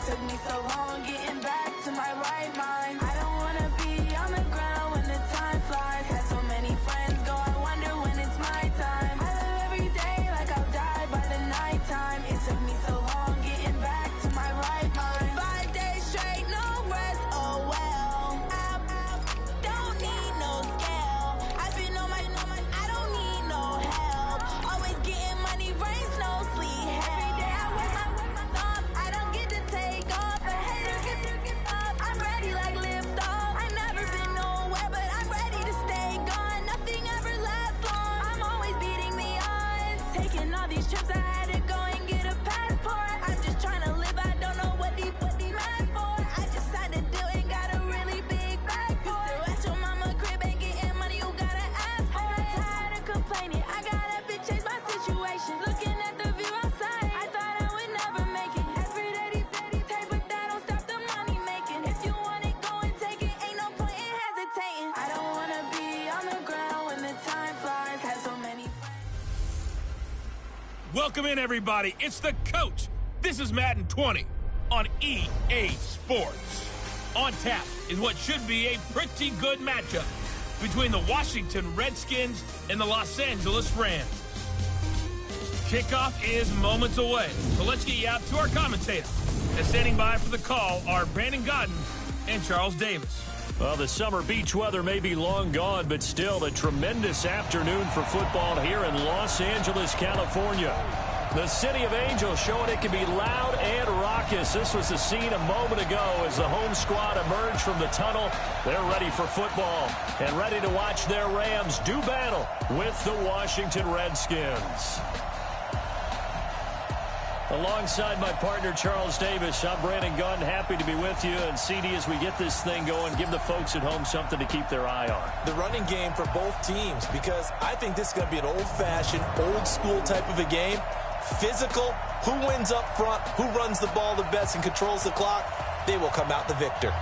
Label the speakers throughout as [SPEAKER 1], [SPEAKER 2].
[SPEAKER 1] took me so long getting back to my right mind. I don't wanna be on the ground when the time flies. Had so many friends go, I wonder when it's my time. I live every day like I'll die by the nighttime. It took me so long getting back to my right mind. 5 days straight, no rest, oh well. I don't need no scale. I've been on my, I don't need no help. Always getting money, rains, no sleep. Every day I work my thumb. I don't get to take off. A hater get up. I'm ready like lift off. I've never been nowhere, but I'm ready to stay gone. Nothing ever lasts long. I'm always beating the odds. Taking all these trips, I had to go and get a passport. I'm just trying to live, I don't know what the mad for. I just had to do it, got a really big bag for it. Still at your mama crib, ain't getting money, you gotta ask for it. I got tired of complaining, I gotta change my situation. Looking at the view outside, I thought I would never make it. Every day, take, but that don't stop the money making. If you want it, go and take it, ain't no point in hesitating. I don't wanna be on the ground when the time flies. Had so many friends.
[SPEAKER 2] Welcome in, everybody. It's the coach. This is Madden 20 on EA Sports. On tap is what should be a pretty good matchup between the Washington Redskins and the Los Angeles Rams. Kickoff is moments away, so let's get you out to our commentators. And standing by for the call are Brandon Godden and Charles Davis.
[SPEAKER 3] Well, the summer beach weather may be long gone, but still a tremendous afternoon for football here in Los Angeles, California. The City of Angels showing it can be loud and raucous. This was the scene a moment ago as the home squad emerged from the tunnel. They're ready for football and ready to watch their Rams do battle with the Washington Redskins. Alongside my partner, Charles Davis, I'm Brandon Gunn. Happy to be with you. And CD, as we get this thing going, give the folks at home something to keep their eye on.
[SPEAKER 4] The running game for both teams, because I think this is going to be an old-fashioned, old-school type of a game. Physical, who wins up front, who runs the ball the best and controls the clock, they will come out the victor.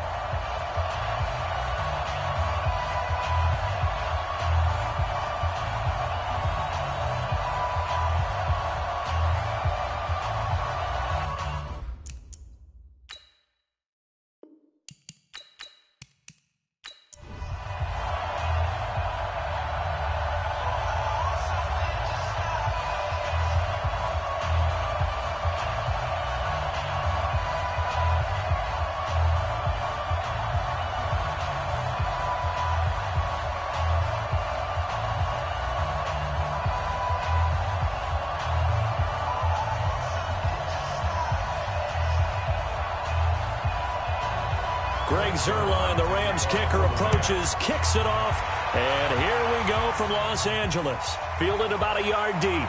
[SPEAKER 3] Greg Zuerlein, the Rams kicker, approaches, kicks it off, and here we go from Los Angeles. Fielded about a yard deep.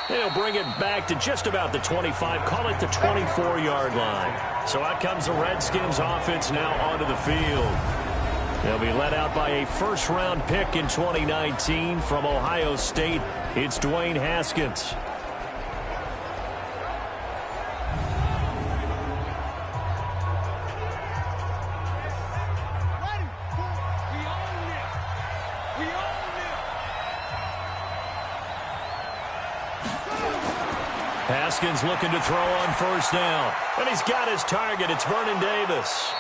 [SPEAKER 3] They'll bring it back to just about the 25, call it the 24-yard line. So out comes the Redskins offense now onto the field. They'll be led out by a first-round pick in 2019 from Ohio State. It's Dwayne Haskins. Haskins looking to throw on first down. And he's got his target. It's Vernon Davis.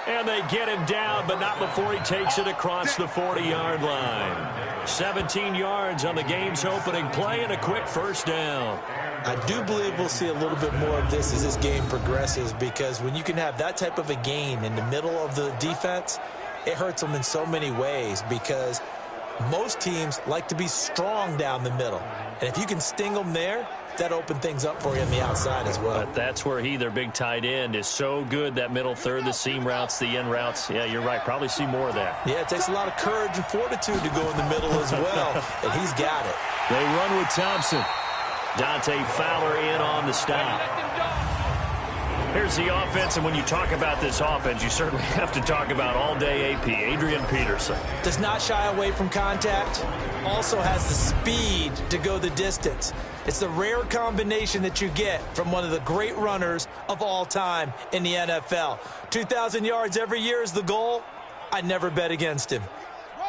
[SPEAKER 3] And they get him down, but not before he takes it across the 40-yard line. 17 yards on the game's opening play and a quick first down.
[SPEAKER 4] I do believe we'll see a little bit more of this as this game progresses, because when you can have that type of a gain in the middle of the defense, it hurts them in so many ways, because most teams like to be strong down the middle. And if you can sting them there, that opened things up for you on the outside as well.
[SPEAKER 3] But that's where their big tight end, is so good. That middle third, the seam routes, the end routes. Yeah, you're right. Probably see more of that.
[SPEAKER 4] Yeah, it takes a lot of courage and fortitude to go in the middle as well. And he's got it.
[SPEAKER 3] They run with Thompson. Dante Fowler in on the stop. Here's the offense, and when you talk about this offense, you certainly have to talk about all-day AP, Adrian Peterson.
[SPEAKER 4] Does not shy away from contact. Also has the speed to go the distance. It's the rare combination that you get from one of the great runners of all time in the NFL. 2,000 yards every year is the goal. I'd never bet against him.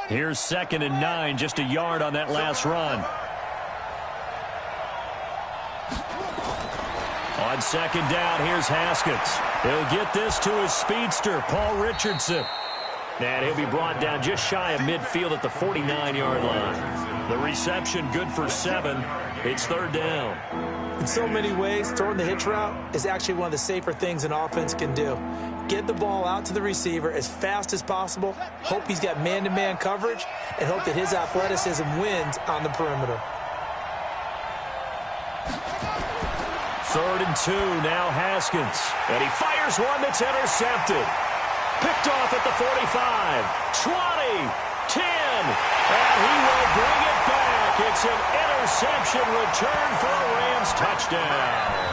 [SPEAKER 3] Here's 2nd and 9, just a yard on that last run. On second down, here's Haskins. He'll get this to his speedster, Paul Richardson. And he'll be brought down just shy of midfield at the 49-yard line. The reception good for 7. It's third down.
[SPEAKER 4] In so many ways, throwing the hitch route is actually one of the safer things an offense can do. Get the ball out to the receiver as fast as possible, hope he's got man-to-man coverage, and hope that his athleticism wins on the perimeter.
[SPEAKER 3] 3rd and 2, now Haskins. And he fires one that's intercepted. Picked off at the 45, 20, 10, and he will bring it back. It's an interception return for a Rams touchdown.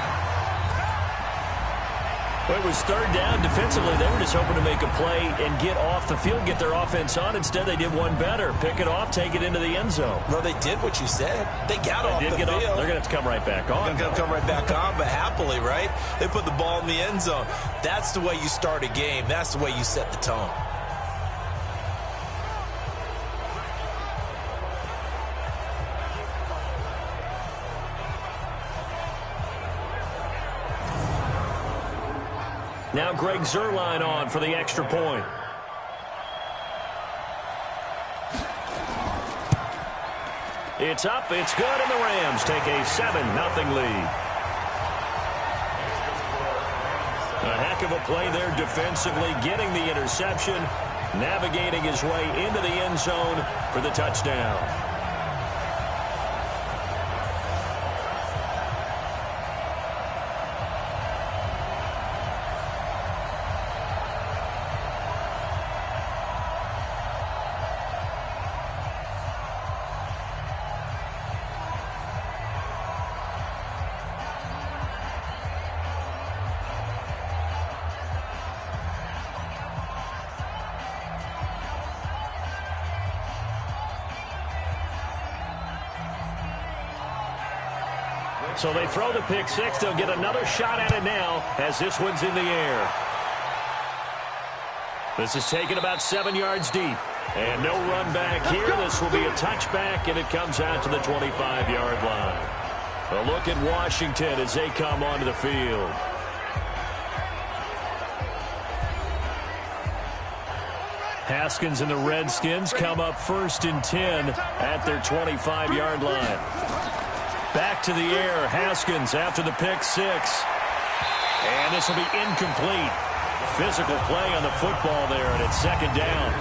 [SPEAKER 3] It was 3rd down. Defensively, they were just hoping to make a play and get off the field, get their offense on. Instead, they did one better. Pick it off, take it into the end zone.
[SPEAKER 4] Well, they did what you said. They got off the field.
[SPEAKER 3] They're going to have to come right back on.
[SPEAKER 4] They're going to come right back on, but happily, right? They put the ball in the end zone. That's the way you start a game. That's the way you set the tone.
[SPEAKER 3] Now Greg Zuerlein on for the extra point. It's up, it's good, and the Rams take a 7-0 lead. A heck of a play there defensively, getting the interception, navigating his way into the end zone for the touchdown. So they throw the pick six. They'll get another shot at it now as this one's in the air. This is taken about 7 yards deep. And no run back here. This will be a touchback, and it comes out to the 25-yard line. A look at Washington as they come onto the field. Haskins and the Redskins come up 1st and 10 at their 25-yard line. Back to the air, Haskins after the pick six. And this will be incomplete. Physical play on the football there, and it's 2nd down.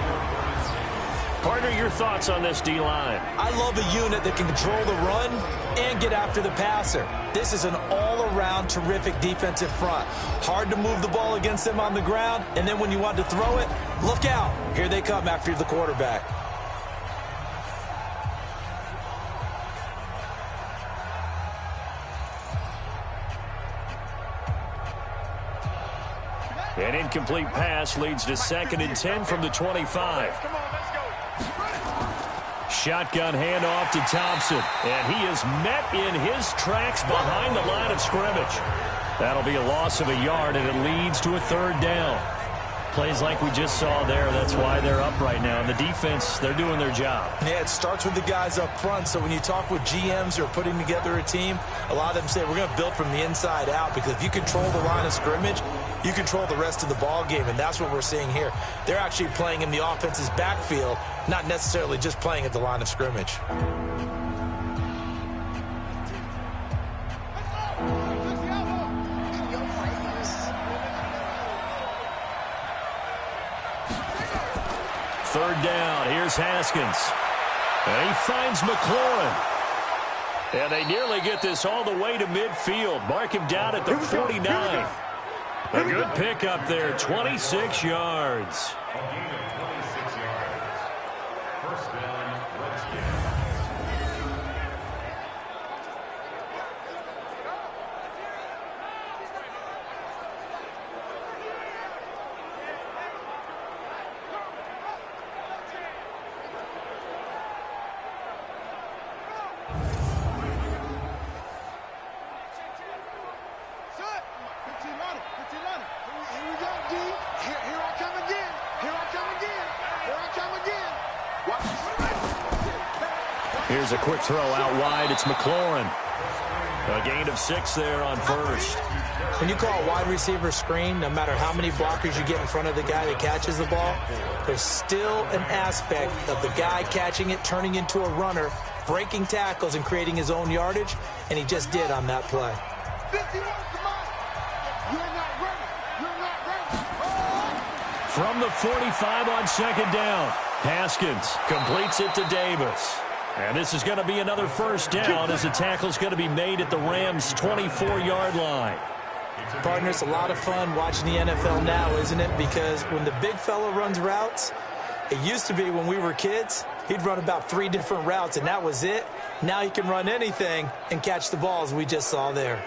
[SPEAKER 3] Partner, your thoughts on this D-line?
[SPEAKER 4] I love a unit that can control the run and get after the passer. This is an all-around terrific defensive front. Hard to move the ball against them on the ground, and then when you want to throw it, look out. Here they come after the quarterback.
[SPEAKER 3] An incomplete pass leads to 2nd and 10 from the 25. Shotgun handoff to Thompson. And he is met in his tracks behind the line of scrimmage. That'll be a loss of a yard, and it leads to a 3rd down. Plays like we just saw there. That's why they're up right now. And the defense, they're doing their job.
[SPEAKER 4] Yeah, it starts with the guys up front. So when you talk with GMs who are putting together a team, a lot of them say we're going to build from the inside out, because if you control the line of scrimmage, you control the rest of the ball game, and that's what we're seeing here. They're actually playing in the offense's backfield, not necessarily just playing at the line of scrimmage.
[SPEAKER 3] Third down. Here's Haskins. And he finds McLaurin. And they nearly get this all the way to midfield. Mark him down at the 49. A good pick up there, 26 yards. Here's a quick throw out wide. It's McLaurin. A gain of 6 there on first.
[SPEAKER 4] When you call a wide receiver screen, no matter how many blockers you get in front of the guy that catches the ball, there's still an aspect of the guy catching it, turning into a runner, breaking tackles and creating his own yardage, and he just did on that play.
[SPEAKER 3] From the 45 on second down, Haskins completes it to Davis. And this is going to be another first down as the tackle's going to be made at the Rams' 24-yard line.
[SPEAKER 4] Partner, it's a lot of fun watching the NFL now, isn't it? Because when the big fella runs routes, it used to be when we were kids, he'd run about 3 different routes, and that was it. Now he can run anything and catch the balls we just saw there.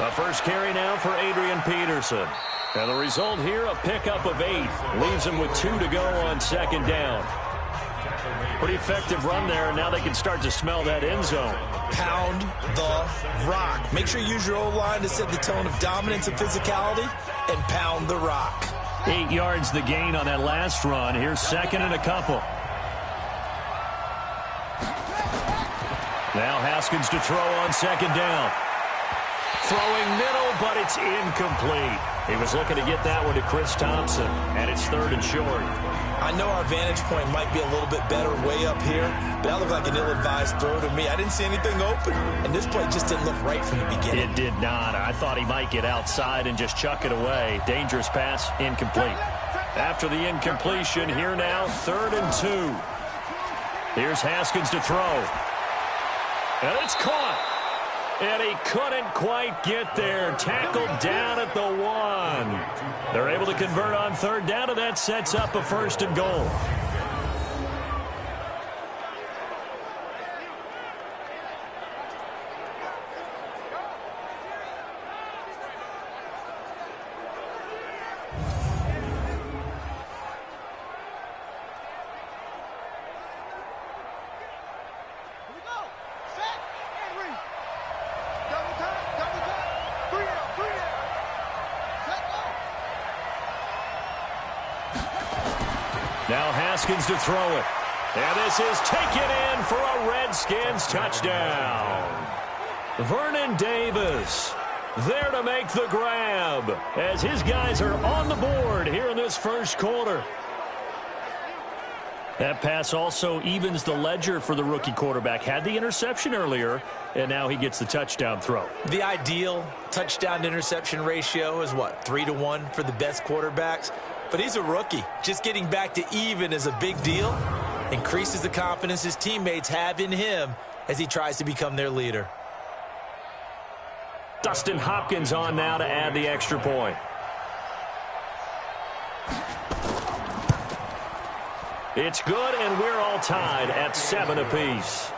[SPEAKER 3] A first carry now for Adrian Peterson. And the result here, a pickup of 8. Leaves him with 2 to go on second down. Pretty effective run there, and now they can start to smell that end zone.
[SPEAKER 4] Pound the rock. Make sure you use your O-line to set the tone of dominance and physicality, and pound the rock.
[SPEAKER 3] 8 yards the gain on that last run. Here's second and a couple. Now Haskins to throw on second down. Throwing middle, but it's incomplete. He was looking to get that one to Chris Thompson, and it's third and short.
[SPEAKER 4] I know our vantage point might be a little bit better way up here, but that looked like an ill-advised throw to me. I didn't see anything open, and this play just didn't look right from the beginning.
[SPEAKER 3] It did not. I thought he might get outside and just chuck it away. Dangerous pass, incomplete. After the incompletion, here now, third and 2. Here's Haskins to throw. And it's caught. And he couldn't quite get there. Tackled down at the 1. They're able to convert on third down, and that sets up a first and goal. Now Haskins to throw it. And this is taken in for a Redskins touchdown. Vernon Davis there to make the grab as his guys are on the board here in this first quarter. That pass also evens the ledger for the rookie quarterback. Had the interception earlier, and now he gets the touchdown throw.
[SPEAKER 4] The ideal touchdown-interception ratio is, what, 3-to-1 for the best quarterbacks? But he's a rookie. Just getting back to even is a big deal. Increases the confidence his teammates have in him as he tries to become their leader.
[SPEAKER 3] Dustin Hopkins on now to add the extra point. It's good, and we're all tied at 7 apiece.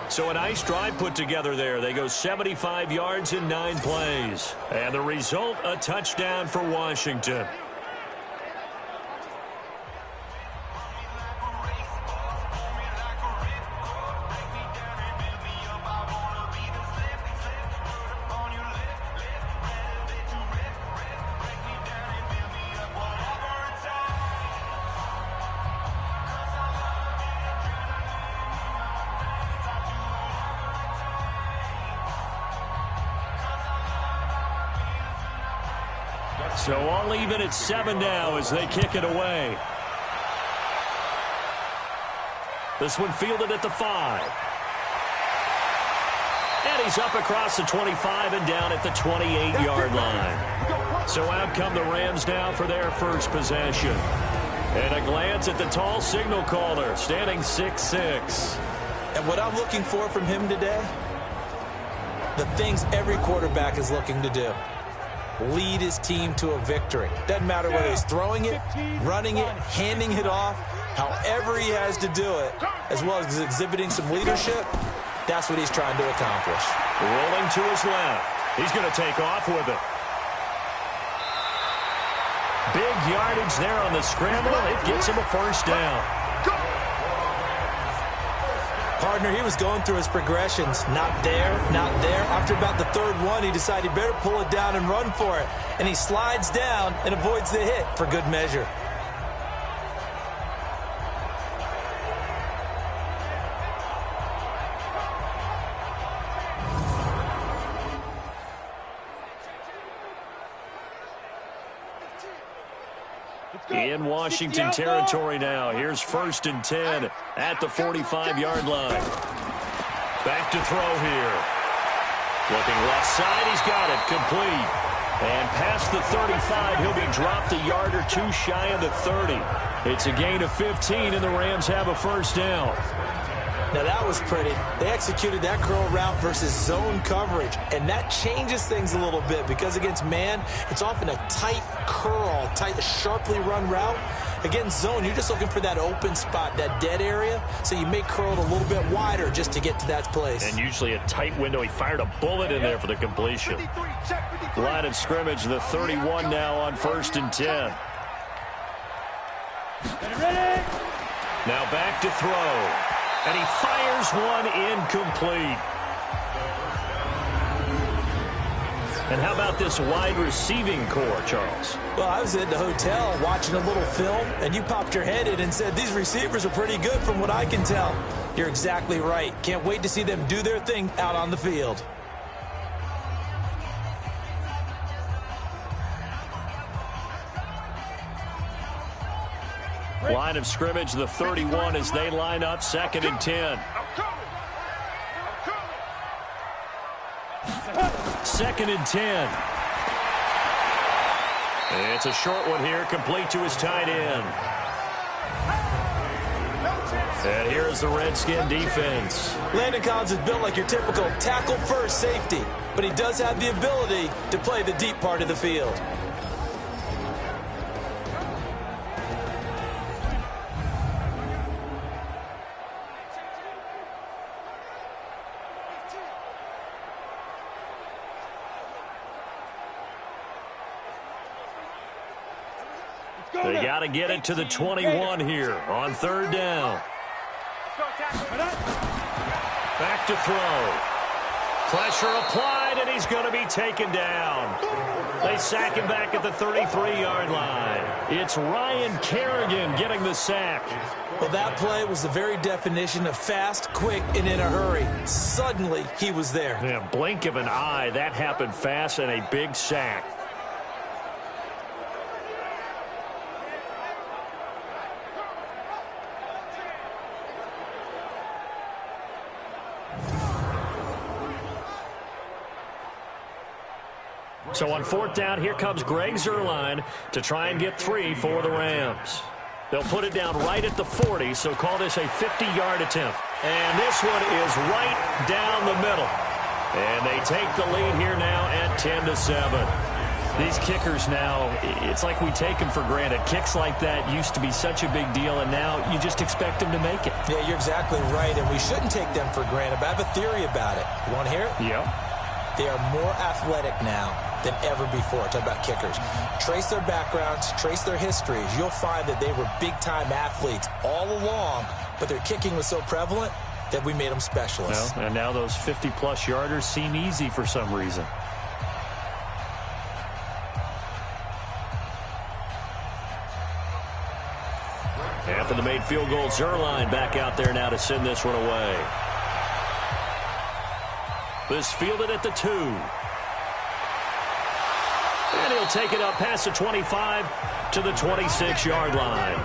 [SPEAKER 3] So a nice drive put together there. They go 75 yards in 9 plays. And the result, a touchdown for Washington. So all even at 7 now as they kick it away. This one fielded at the 5. And he's up across the 25 and down at the 28-yard line. So out come the Rams now for their first possession. And a glance at the tall signal caller, standing 6'6".
[SPEAKER 4] And what I'm looking for from him today, the things every quarterback is looking to do. Lead his team to a victory. Doesn't matter whether he's throwing it, running it, handing it off, however he has to do it, as well as exhibiting some leadership, that's what he's trying to accomplish.
[SPEAKER 3] Rolling to his left. He's going to take off with it. Big yardage there on the scramble. It gets him a first down.
[SPEAKER 4] Partner, he was going through his progressions. Not there, not there. After about the third one, he decided he better pull it down and run for it. And he slides down and avoids the hit for good measure.
[SPEAKER 3] In Washington territory now. Here's 1st and 10 at the 45-yard line. Back to throw here. Looking left side. He's got it. Complete. And past the 35, he'll be dropped a yard or two shy of the 30. It's a gain of 15, and the Rams have a first down.
[SPEAKER 4] Now, that was pretty. They executed that curl route versus zone coverage, and that changes things a little bit because against man, it's often a tight curl, tight, sharply run route. Against zone, you're just looking for that open spot, that dead area, so you may curl it a little bit wider just to get to that place.
[SPEAKER 3] And usually a tight window. He fired a bullet in there for the completion. Line of scrimmage, the 31 now on 1st and 10. Now back to throw. And he fires one incomplete. And how about this wide receiving core, Charles?
[SPEAKER 4] Well, I was at the hotel watching a little film, and you popped your head in and said, these receivers are pretty good from what I can tell. You're exactly right. Can't wait to see them do their thing out on the field.
[SPEAKER 3] Line of scrimmage, the 31 as they line up, 2nd and 10. 2nd and 10. It's a short one here, complete to his tight end. And here's the Redskin defense.
[SPEAKER 4] Landon Collins is built like your typical tackle-first safety, but he does have the ability to play the deep part of the field.
[SPEAKER 3] They got to get it to the 21 here on 3rd down. Back to throw. Pressure applied, and he's going to be taken down. They sack him back at the 33-yard line. It's Ryan Kerrigan getting the sack.
[SPEAKER 4] Well, that play was the very definition of fast, quick, and in a hurry. Suddenly, he was there.
[SPEAKER 3] Yeah, blink of an eye. That happened fast and a big sack. So on 4th down, here comes Greg Zuerlein to try and get 3 for the Rams. They'll put it down right at the 40, so call this a 50-yard attempt. And this one is right down the middle. And they take the lead here now at 10-7. These kickers now, it's like we take them for granted. Kicks like that used to be such a big deal, and now you just expect them to make it.
[SPEAKER 4] Yeah, you're exactly right, and we shouldn't take them for granted, but I have a theory about it. You want to hear it?
[SPEAKER 3] Yeah.
[SPEAKER 4] They are more athletic now than ever before. Talk about kickers. Trace their backgrounds, trace their histories. You'll find that they were big-time athletes all along, but their kicking was so prevalent that we made them specialists.
[SPEAKER 3] Well, and now those 50-plus yarders seem easy for some reason. After the made field goal, Zuerlein back out there now to send this one away. This fielded at the 2. And he'll take it up past the 25 to the 26-yard line.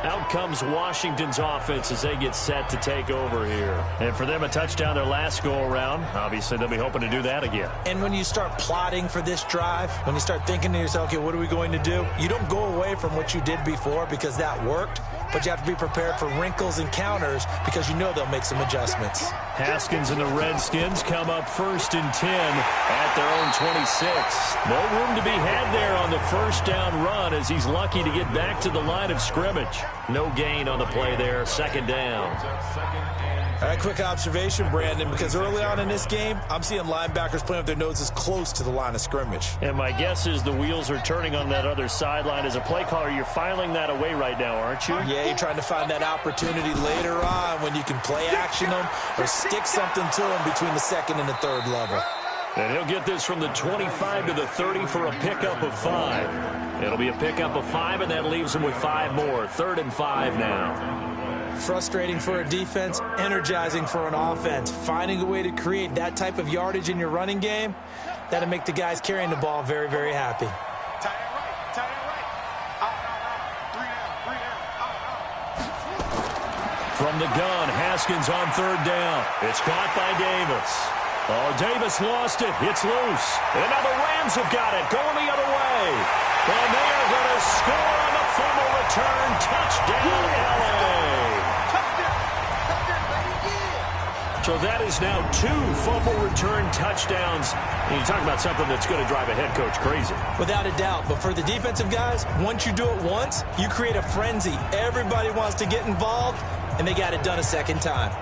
[SPEAKER 3] Out comes Washington's offense as they get set to take over here. And for them, a touchdown their last go-around. Obviously, they'll be hoping to do that again.
[SPEAKER 4] And when you start plotting for this drive, when you start thinking to yourself, okay, what are we going to do? You don't go away from what you did before because that worked, but you have to be prepared for wrinkles and counters because you know they'll make some adjustments.
[SPEAKER 3] Haskins and the Redskins come up 1st and 10 at their own 26. No room to be had there on the 1st down run as he's lucky to get back to the line of scrimmage. No gain on the play there, 2nd down.
[SPEAKER 4] All right, quick observation, Brandon, because early on in this game, I'm seeing linebackers playing with their noses close to the line of scrimmage.
[SPEAKER 3] And my guess is the wheels are turning on that other sideline. As a play caller, you're filing that away right now, aren't you?
[SPEAKER 4] Yeah, you're trying to find that opportunity later on when you can play action them or stick something to them between the second and the third level.
[SPEAKER 3] And he'll get this from the 25 to the 30 for a pickup of 5. It'll be a pickup of 5, and that leaves him with 5 more. 3rd and 5 now.
[SPEAKER 4] Frustrating for a defense, energizing for an offense. Finding a way to create that type of yardage in your running game, that'll make the guys carrying the ball very, very happy.
[SPEAKER 3] From the gun, Haskins on 3rd down. It's caught by Davis. Oh, Davis lost it. It's loose. And now the Rams have got it. Going the other way. And they are going to score on the fumble return. Touchdown, L.A. So that is now 2 fumble return touchdowns. And you talk about something that's going to drive a head coach crazy.
[SPEAKER 4] Without a doubt. But for the defensive guys, once you do it once, you create a frenzy. Everybody wants to get involved, and they got it done a second time.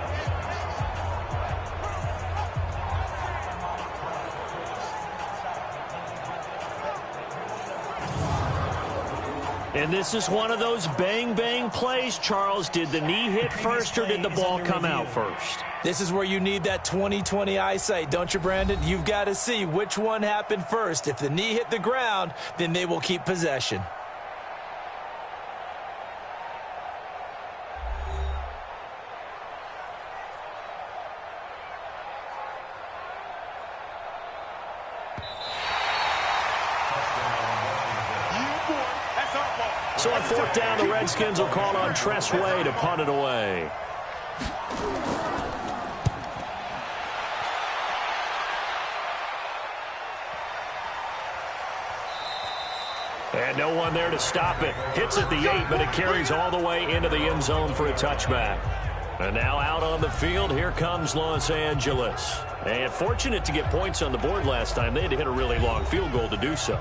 [SPEAKER 3] And this is one of those bang-bang plays, Charles. Did the knee hit first or did the ball come out first?
[SPEAKER 4] This is where you need that 20/20 eyesight, don't you, Brandon? You've got to see which one happened first. If the knee hit the ground, then they will keep possession.
[SPEAKER 3] So on 4th down, the Redskins will call on Tress Way to punt it away. And no one there to stop it. Hits at the 8, but it carries all the way into the end zone for a touchback. And now out on the field, here comes Los Angeles. And fortunate to get points on the board last time. They had to hit a really long field goal to do so.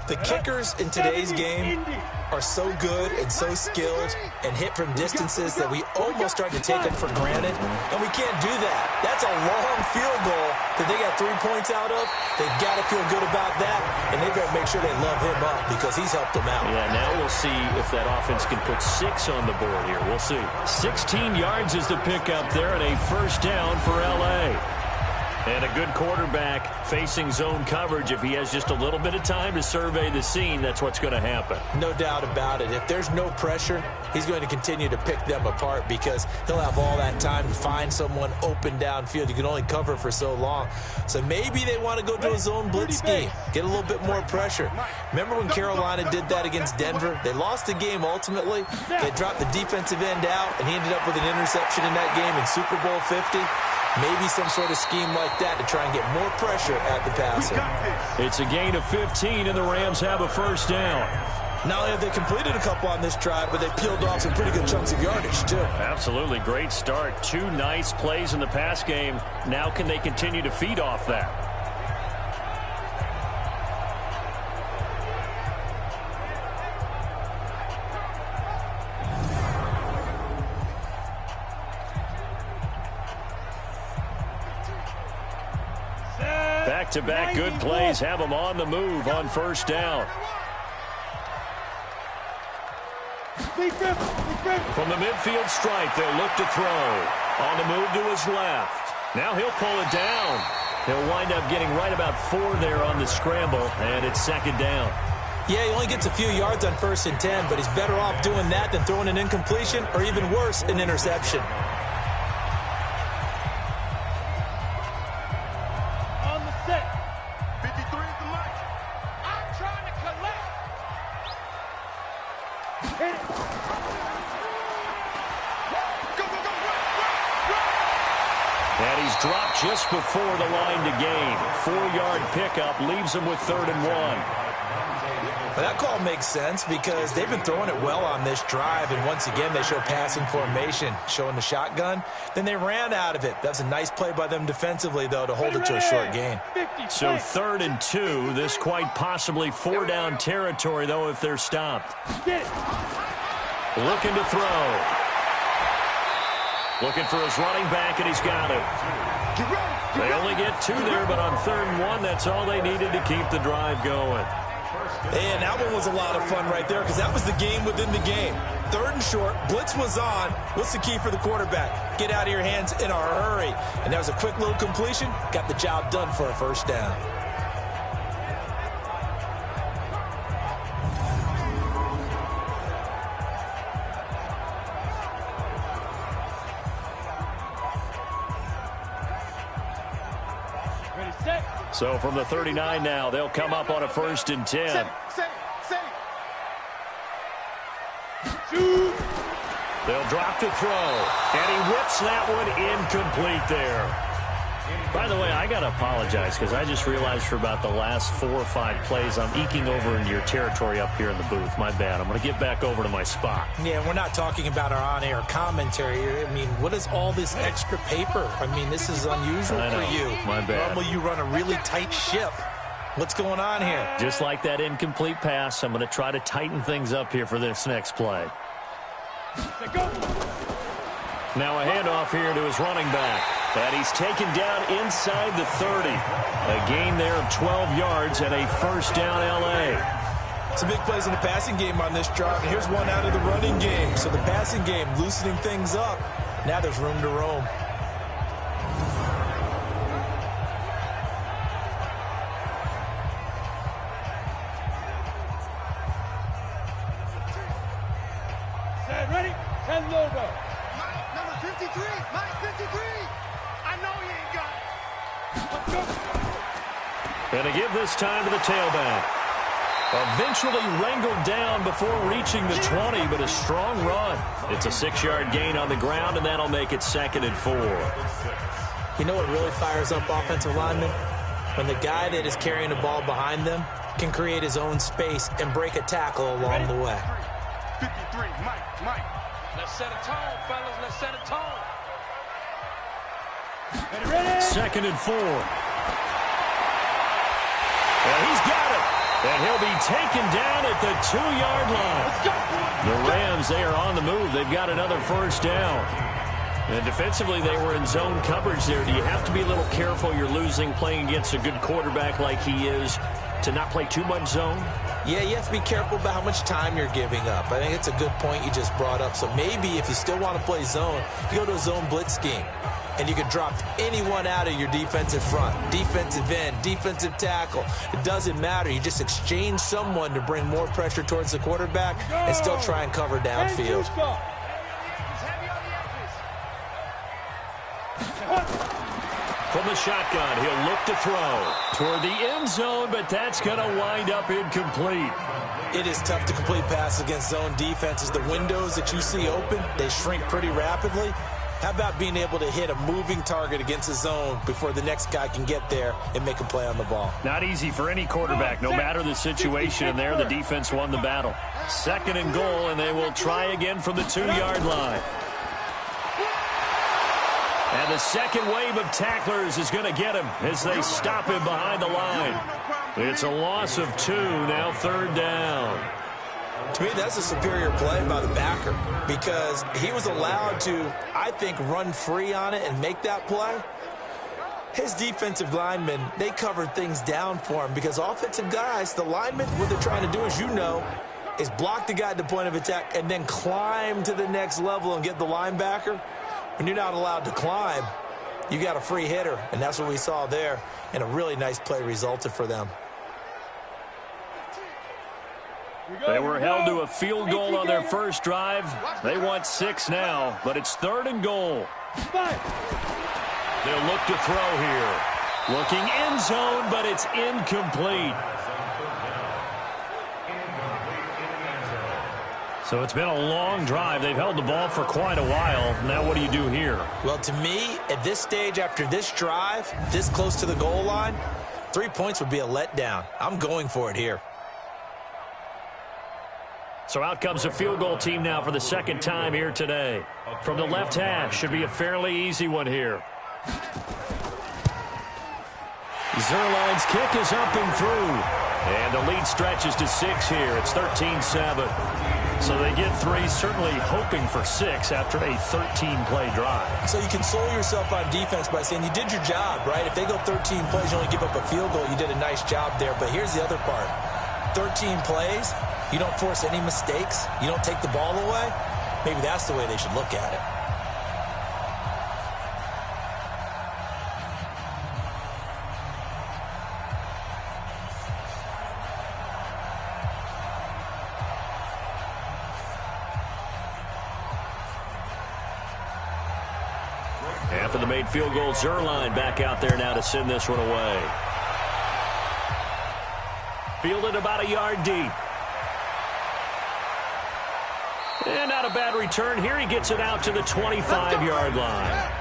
[SPEAKER 4] The kickers in today's game are so good and so skilled and hit from distances that we almost start to take it for granted, and we can't do that. That's a long field goal that they got 3 points out of. They've got to feel good about that, and they better make sure they love him up because he's helped them out.
[SPEAKER 3] Yeah, now we'll see if that offense can put 6 on the board here. We'll see. 16 yards is the pickup there, and a 1st down for L.A. And a good quarterback facing zone coverage. If he has just a little bit of time to survey the scene, that's what's going to happen.
[SPEAKER 4] No doubt about it. If there's no pressure, he's going to continue to pick them apart because he'll have all that time to find someone open downfield. You can only cover for so long. So maybe they want to go to a zone blitz scheme, get a little bit more pressure. Remember when Carolina did that against Denver? They lost the game ultimately. They dropped the defensive end out, and he ended up with an interception in that game in Super Bowl 50. Maybe some sort of scheme like that to try and get more pressure at the passer.
[SPEAKER 3] It's a gain of 15, and the Rams have a 1st down.
[SPEAKER 4] Not only have they completed a couple on this drive, but they peeled off some pretty good chunks of yardage, too.
[SPEAKER 3] Absolutely. Great start. 2 nice plays in the pass game. Now can they continue to feed off that? Back-to-back good plays have them on the move on 1st down. From the midfield stripe, they'll look to throw. On the move to his left. Now he'll pull it down. He'll wind up getting right about 4 there on the scramble, and it's 2nd down.
[SPEAKER 4] Yeah, he only gets a few yards on 1st and 10, but he's better off doing that than throwing an incompletion or even worse, an interception.
[SPEAKER 3] And he's dropped just before the line to gain. 4-yard pickup leaves him with 3rd and 1.
[SPEAKER 4] Well, that call makes sense because they've been throwing it well on this drive, and once again they show passing formation, showing the shotgun. Then they ran out of it. That's a nice play by them defensively, though, to hold it to a short gain.
[SPEAKER 3] So 3rd and 2. This quite possibly 4-down territory, though, if they're stopped. Looking to throw. Looking for his running back, and he's got it. They only get 2 there, but on 3rd and 1, that's all they needed to keep the drive going.
[SPEAKER 4] And that one was a lot of fun right there because that was the game within the game. 3rd and short, blitz was on. What's the key for the quarterback? Get out of your hands in a hurry. And that was a quick little completion. Got the job done for a 1st down.
[SPEAKER 3] So from the 39 now, they'll come up on a 1st and 10. They'll drop to throw, and he whips that one incomplete there. By the way, I got to apologize because I just realized for about the last 4 or 5 plays, I'm eking over into your territory up here in the booth. My bad. I'm going to get back over to my spot.
[SPEAKER 4] Yeah, we're not talking about our on-air commentary. I mean, what is all this extra paper? I mean, this is unusual for you.
[SPEAKER 3] My bad.
[SPEAKER 4] Normally you run a really tight ship. What's going on here?
[SPEAKER 3] Just like that incomplete pass, I'm going to try to tighten things up here for this next play. Now a handoff here to his running back. And he's taken down inside the 30. A gain there of 12 yards and a 1st down L.A.
[SPEAKER 4] Some big plays in the passing game on this drive. And here's one out of the running game. So the passing game loosening things up. Now there's room to roam.
[SPEAKER 5] Set, ready? 10 logo.
[SPEAKER 6] Mike, number 53. Mike, 53. I know he ain't got it.
[SPEAKER 3] And to give this time to the tailback. Eventually wrangled down before reaching the 20, but a strong run. It's a 6-yard gain on the ground, and that'll make it 2nd and 4.
[SPEAKER 4] You know what really fires up offensive linemen? When the guy that is carrying the ball behind them can create his own space and break a tackle along the way.
[SPEAKER 6] 53, Mike.
[SPEAKER 5] Let's set a tone, fellas. Let's set a tone.
[SPEAKER 3] 2nd and 4. Well, he's got it. And he'll be taken down at the 2-yard line. The Rams, they are on the move. They've got another 1st down. And defensively, they were in zone coverage there. Do you have to be a little careful? You're losing playing against a good quarterback like he is to not play too much zone?
[SPEAKER 4] Yeah, you have to be careful about how much time you're giving up. I think it's a good point you just brought up. So maybe if you still want to play zone, you go to a zone blitz scheme. And you can drop anyone out of your defensive front, defensive end, defensive tackle. It doesn't matter. You just exchange someone to bring more pressure towards the quarterback and still try and cover downfield.
[SPEAKER 3] From the shotgun, he'll look to throw toward the end zone, but that's going to wind up incomplete.
[SPEAKER 4] It is tough to complete passes against zone defenses. The windows that you see open, they shrink pretty rapidly. How about being able to hit a moving target against a zone before the next guy can get there and make a play on the ball?
[SPEAKER 3] Not easy for any quarterback, no matter the situation. And there, the defense won the battle. 2nd and goal, and they will try again from the 2-yard line. And the second wave of tacklers is going to get him as they stop him behind the line. It's a loss of 2, now 3rd down.
[SPEAKER 4] To me, that's a superior play by the backer because he was allowed to, I think, run free on it and make that play. His defensive linemen, they covered things down for him because offensive guys, the linemen, what they're trying to do, as you know, is block the guy at the point of attack and then climb to the next level and get the linebacker. When you're not allowed to climb, you got a free hitter, and that's what we saw there, and a really nice play resulted for them.
[SPEAKER 3] They were held to a field goal on their first drive. They want 6 now, but it's 3rd and goal. They'll look to throw here. Looking end zone, but it's incomplete. So it's been a long drive. They've held the ball for quite a while. Now what do you do here?
[SPEAKER 4] Well, to me, at this stage, after this drive, this close to the goal line, 3 points would be a letdown. I'm going for it here.
[SPEAKER 3] So out comes a field goal team now for the 2nd time here today. From the left hash, should be a fairly easy one here. Zerline's kick is up and through. And the lead stretches to 6 here. It's 13-7. So they get 3, certainly hoping for 6 after a 13-play drive.
[SPEAKER 4] So you console yourself on defense by saying you did your job, right? If they go 13 plays, you only give up a field goal, you did a nice job there. But here's the other part. 13 plays, you don't force any mistakes, you don't take the ball away. Maybe that's the way they should look at it.
[SPEAKER 3] After the made field goal, Zerline back out there now to send this one away. Fielded about a yard deep. And not a bad return here. He gets it out to the 25-yard line.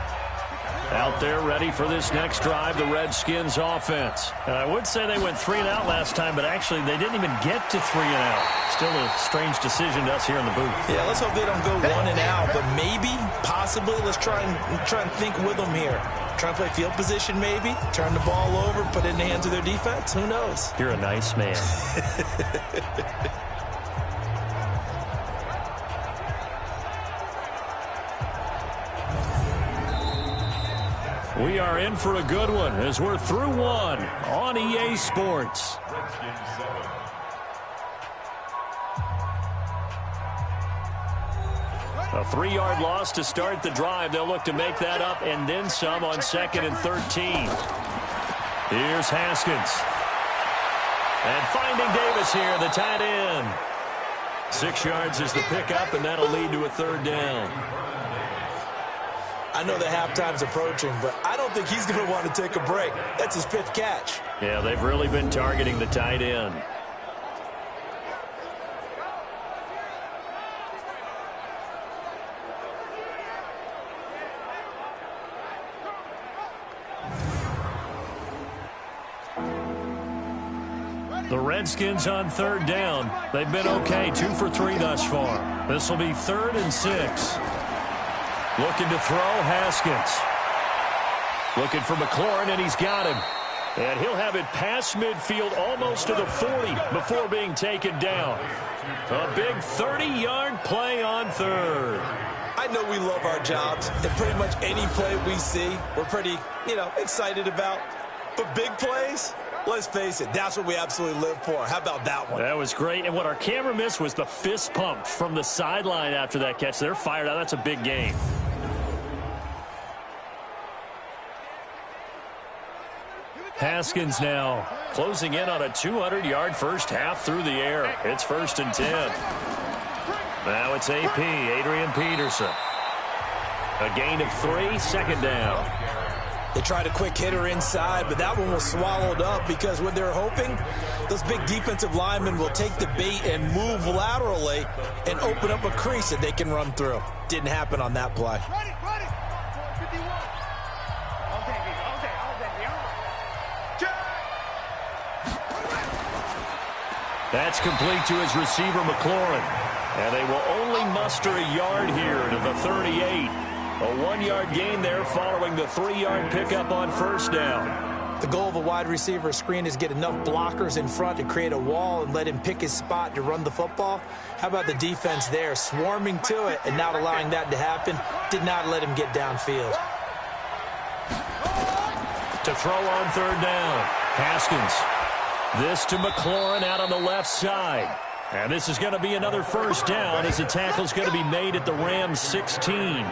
[SPEAKER 3] Out there ready for this next drive, the Redskins offense. I would say they went 3 and out last time, but actually they didn't even get to 3 and out. Still a strange decision to us here in the booth.
[SPEAKER 4] Yeah, let's hope they don't go 1 and out, but maybe, possibly, let's try and think with them here. Try and play field position maybe, turn the ball over, put it in the hands of their defense. Who knows?
[SPEAKER 3] You're a nice man. We are in for a good one as we're through 1 on EA Sports. A 3-yard loss to start the drive. They'll look to make that up and then some on 2nd and 13. Here's Haskins. And finding Davis here, the tight end. 6 yards is the pickup, and that'll lead to a 3rd down.
[SPEAKER 4] I know the halftime's approaching, but I don't think he's going to want to take a break. That's his 5th catch.
[SPEAKER 3] Yeah, they've really been targeting the tight end. The Redskins on 3rd down. They've been okay, 2 for 3 thus far. This will be 3rd and 6. Looking to throw, Haskins. Looking for McLaurin, and he's got him. And he'll have it past midfield almost to the 40 before being taken down. A big 30-yard play on 3rd.
[SPEAKER 4] I know we love our jobs, and pretty much any play we see, we're pretty, excited about. But big plays, let's face it, that's what we absolutely live for. How about that one?
[SPEAKER 3] That was great, and what our camera missed was the fist pump from the sideline after that catch. They're fired out. That's a big game. Haskins now closing in on a 200-yard first half through the air. It's 1st and 10. Now it's AP, Adrian Peterson. A gain of 3, 2nd down.
[SPEAKER 4] They tried a quick hitter inside, but that one was swallowed up because what they're hoping, those big defensive linemen will take the bait and move laterally and open up a crease that they can run through. Didn't happen on that play.
[SPEAKER 3] That's complete to his receiver, McLaurin. And they will only muster a yard here to the 38. A 1-yard gain there following the 3-yard pickup on 1st down.
[SPEAKER 4] The goal of a wide receiver screen is get enough blockers in front to create a wall and let him pick his spot to run the football. How about the defense there, swarming to it and not allowing that to happen? Did not let him get downfield.
[SPEAKER 3] To throw on 3rd down, Haskins. This to McLaurin out on the left side. And this is going to be another 1st down as the tackle's going to be made at the Rams 16.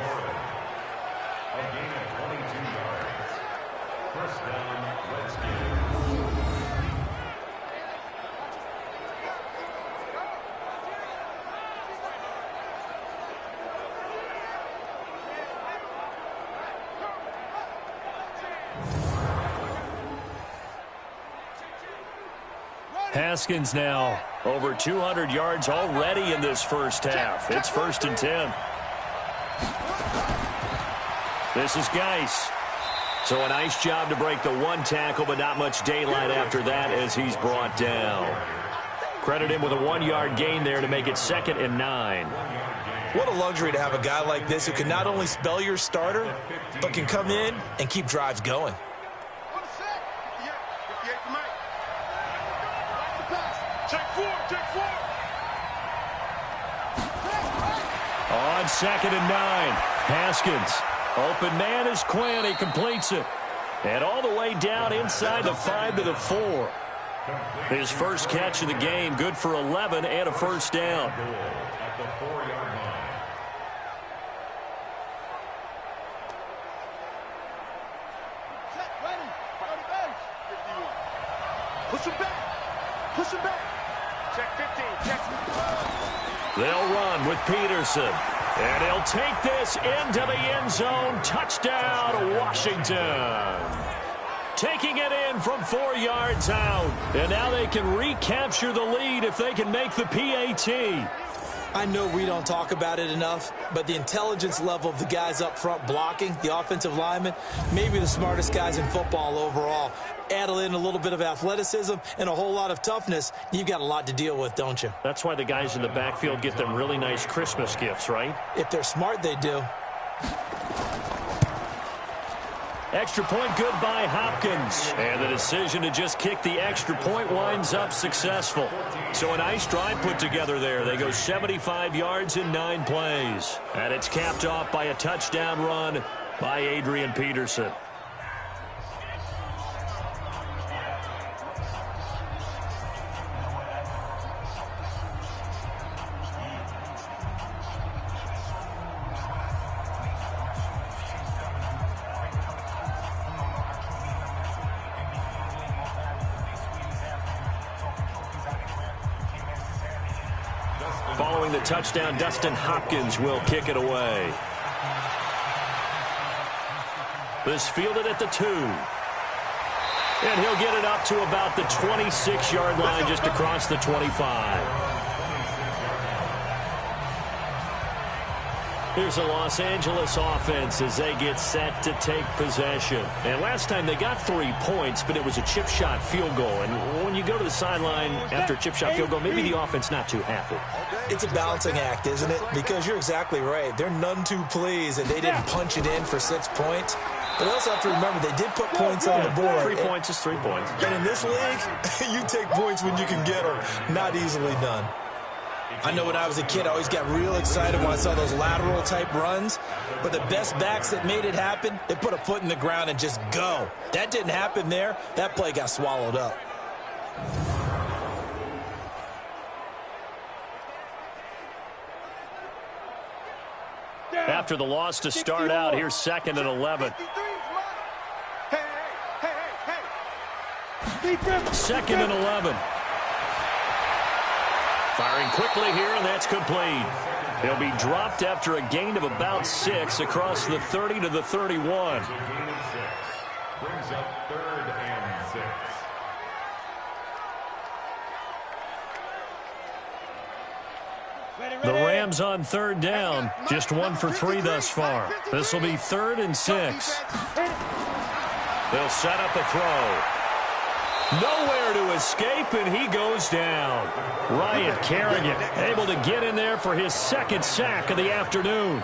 [SPEAKER 3] Haskins now over 200 yards already in this first half. It's 1st and 10. This is Geis. So a nice job to break the 1 tackle, but not much daylight after that as he's brought down. Credit him with a 1-yard gain there to make it 2nd and 9.
[SPEAKER 4] What a luxury to have a guy like this who can not only spell your starter, but can come in and keep drives going.
[SPEAKER 3] on 2nd and 9. Haskins. Open man is Quinn. He completes it. And all the way down inside the 5 to the 4. His first catch of the game, good for 11 and a first down.
[SPEAKER 7] At the 4-yard line.
[SPEAKER 6] Set, ready. Go to base. 51. Push him back. Push him back.
[SPEAKER 5] Check 15. Check.
[SPEAKER 3] They'll run with Peterson. And he'll take this into the end zone. Touchdown, Washington. Taking it in from 4 yards out. And now they can recapture the lead if they can make the PAT.
[SPEAKER 4] I know we don't talk about it enough, but the intelligence level of the guys up front blocking, the offensive linemen, maybe the smartest guys in football overall. Add in a little bit of athleticism and a whole lot of toughness, you've got a lot to deal with, don't you?
[SPEAKER 3] That's why the guys in the backfield get them really nice Christmas gifts, right?
[SPEAKER 4] If they're smart, they do.
[SPEAKER 3] Extra point good by Hopkins. And the decision to just kick the extra point winds up successful. So a nice drive put together there. They go 75 yards in 9 plays. And it's capped off by a touchdown run by Adrian Peterson. Following the touchdown, Dustin Hopkins will kick it away. This fielded at the 2. And he'll get it up to about the 26-yard line, just across the 25. Here's the Los Angeles offense as they get set to take possession. And last time they got 3 points, but it was a chip shot field goal. And when you go to the sideline after a chip shot field goal, maybe the offense not too happy.
[SPEAKER 4] It's a balancing act, isn't it? Because you're exactly right. They're none too pleased, and they didn't punch it in for 6 points. But also have to remember, they did put points on the board.
[SPEAKER 3] 3 points is 3 points.
[SPEAKER 4] And in this league, you take points when you can get them. Not easily done. I know when I was a kid, I always got real excited when I saw those lateral-type runs. But the best backs that made it happen, they put a foot in the ground and just go. That didn't happen there. That play got swallowed up.
[SPEAKER 3] After the loss to start out, here's 2nd and 11. Second and 11. Firing quickly here, and that's complete. He'll be dropped after a gain of about 6 across the 30 to the 31.
[SPEAKER 7] Brings up 3rd and 6.
[SPEAKER 3] The Rams on 3rd down, just 1 for 3 thus far. This will be 3rd and 6. They'll set up a throw. Nowhere to escape, and he goes down. Ryan Kerrigan able to get in there for his 2nd sack of the afternoon.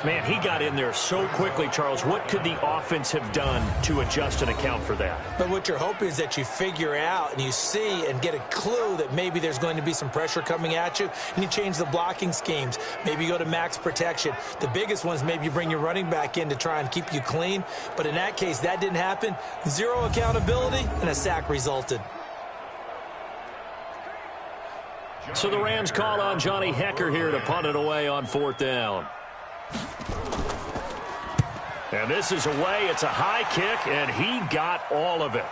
[SPEAKER 3] Man, he got in there so quickly, Charles. What could the offense have done to adjust and account for that?
[SPEAKER 4] But what you're hoping is that you figure out and you see and get a clue that maybe there's going to be some pressure coming at you, and you change the blocking schemes. Maybe you go to max protection. The biggest ones, maybe you bring your running back in to try and keep you clean. But in that case, that didn't happen. 0 accountability, and a sack resulted.
[SPEAKER 3] So the Rams call on Johnny Hecker here to punt it away on 4th down. And this is away. It's a high kick, and he got all of it.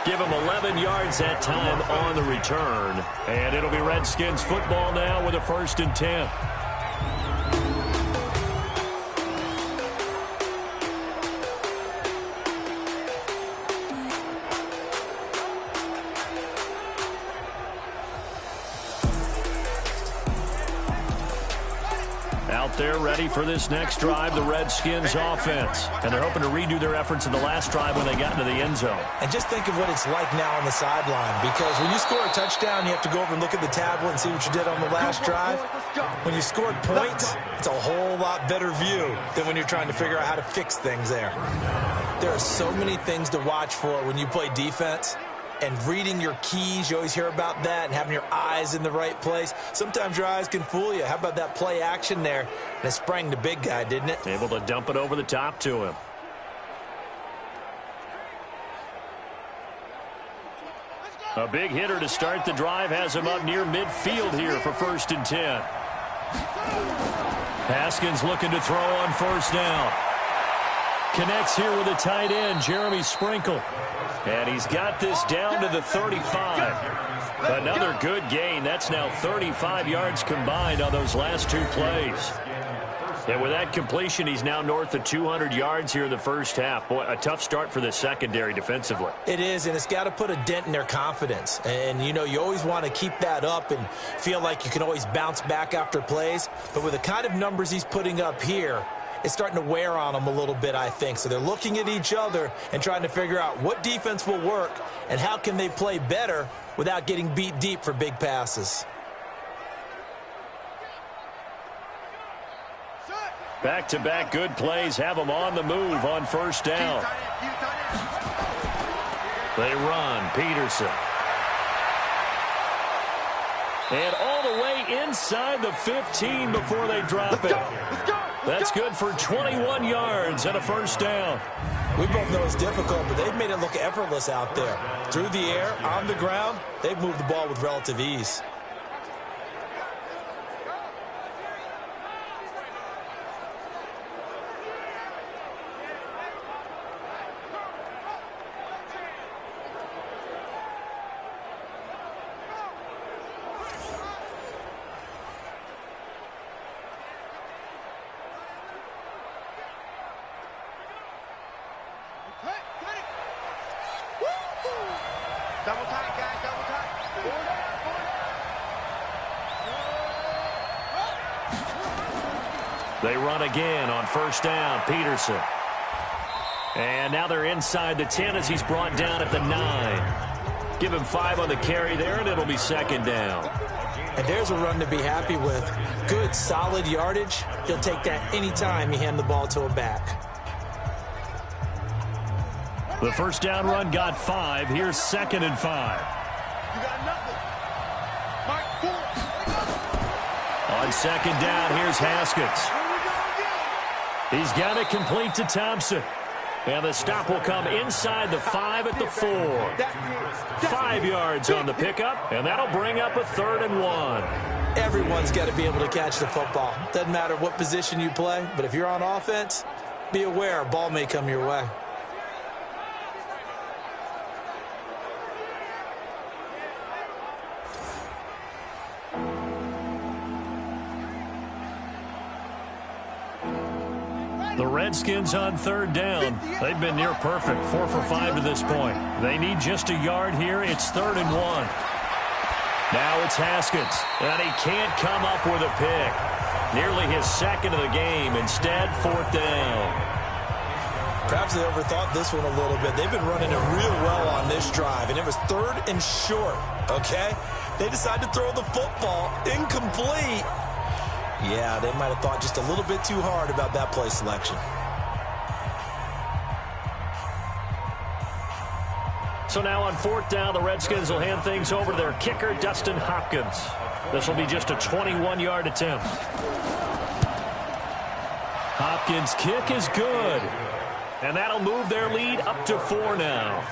[SPEAKER 3] Give him 11 yards that time on the return. And it'll be Redskins football now with a 1st and 10. They're ready for this next drive, the Redskins offense. And they're hoping to redo their efforts in the last drive when they got into the end zone.
[SPEAKER 4] And just think of what it's like now on the sideline, because when you score a touchdown, you have to go over and look at the tablet and see what you did on the last drive. When you scored points, it's a whole lot better view than when you're trying to figure out how to fix things there. There are so many things to watch for when you play defense, and reading your keys. You always hear about that, and having your eyes in the right place. Sometimes your eyes can fool you. How about that play action there? And it sprang the big guy, didn't it?
[SPEAKER 3] Able to dump it over the top to him. A big hitter to start the drive has him up near midfield here for 1st and 10. Haskins looking to throw on 1st down. Connects here with a tight end, Jeremy Sprinkle. And he's got this down to the 35. Another good gain. That's now 35 yards combined on those last 2 plays. And with that completion, he's now north of 200 yards here in the first half. Boy, a tough start for the secondary defensively.
[SPEAKER 4] It is, and it's got to put a dent in their confidence. And, you know, you always want to keep that up and feel like you can always bounce back after plays. But with the kind of numbers he's putting up here, it's starting to wear on them a little bit, I think. So they're looking at each other and trying to figure out what defense will work and how can they play better without getting beat deep for big passes.
[SPEAKER 3] Back-to-back good plays have them on the move on 1st down. They run. Peterson. And all the way inside the 15 before they drop it. That's good for 21 yards and a 1st down.
[SPEAKER 4] We both know it's difficult, but they've made it look effortless out there. Through the air, on the ground, they've moved the ball with relative ease.
[SPEAKER 6] Double tight, guys, double tight.
[SPEAKER 3] They run again on 1st down. Peterson. And now they're inside the 10 as he's brought down at the 9. Give him 5 on the carry there, and it'll be 2nd down.
[SPEAKER 4] And there's a run to be happy with. Good, solid yardage. He'll take that anytime you hand the ball to a back.
[SPEAKER 3] The 1st down run got 5. Here's 2nd and 5.
[SPEAKER 6] You got nothing. Mike, 4.
[SPEAKER 3] On 2nd down, here's Haskins. He's got it complete to Thompson. And the stop will come inside the 5 at the 4. 5 yards on the pickup, and that'll bring up a 3rd and 1.
[SPEAKER 4] Everyone's got to be able to catch the football. Doesn't matter what position you play, but if you're on offense, be aware a ball may come your way.
[SPEAKER 3] The Redskins on 3rd down. They've been near perfect, 4 for 5 to this point. They need just a yard here. It's 3rd and 1. Now it's Haskins, and he can't come up with a pick. Nearly his 2nd of the game. Instead, 4th down.
[SPEAKER 4] Perhaps they overthought this one a little bit. They've been running it real well on this drive, and it was 3rd and short, okay? They decided to throw the football incomplete. Yeah, they might have thought just a little bit too hard about that play selection.
[SPEAKER 3] So now on 4th down, the Redskins will hand things over to their kicker, Dustin Hopkins. This will be just a 21-yard attempt. Hopkins' kick is good. And that'll move their lead up to 4 now.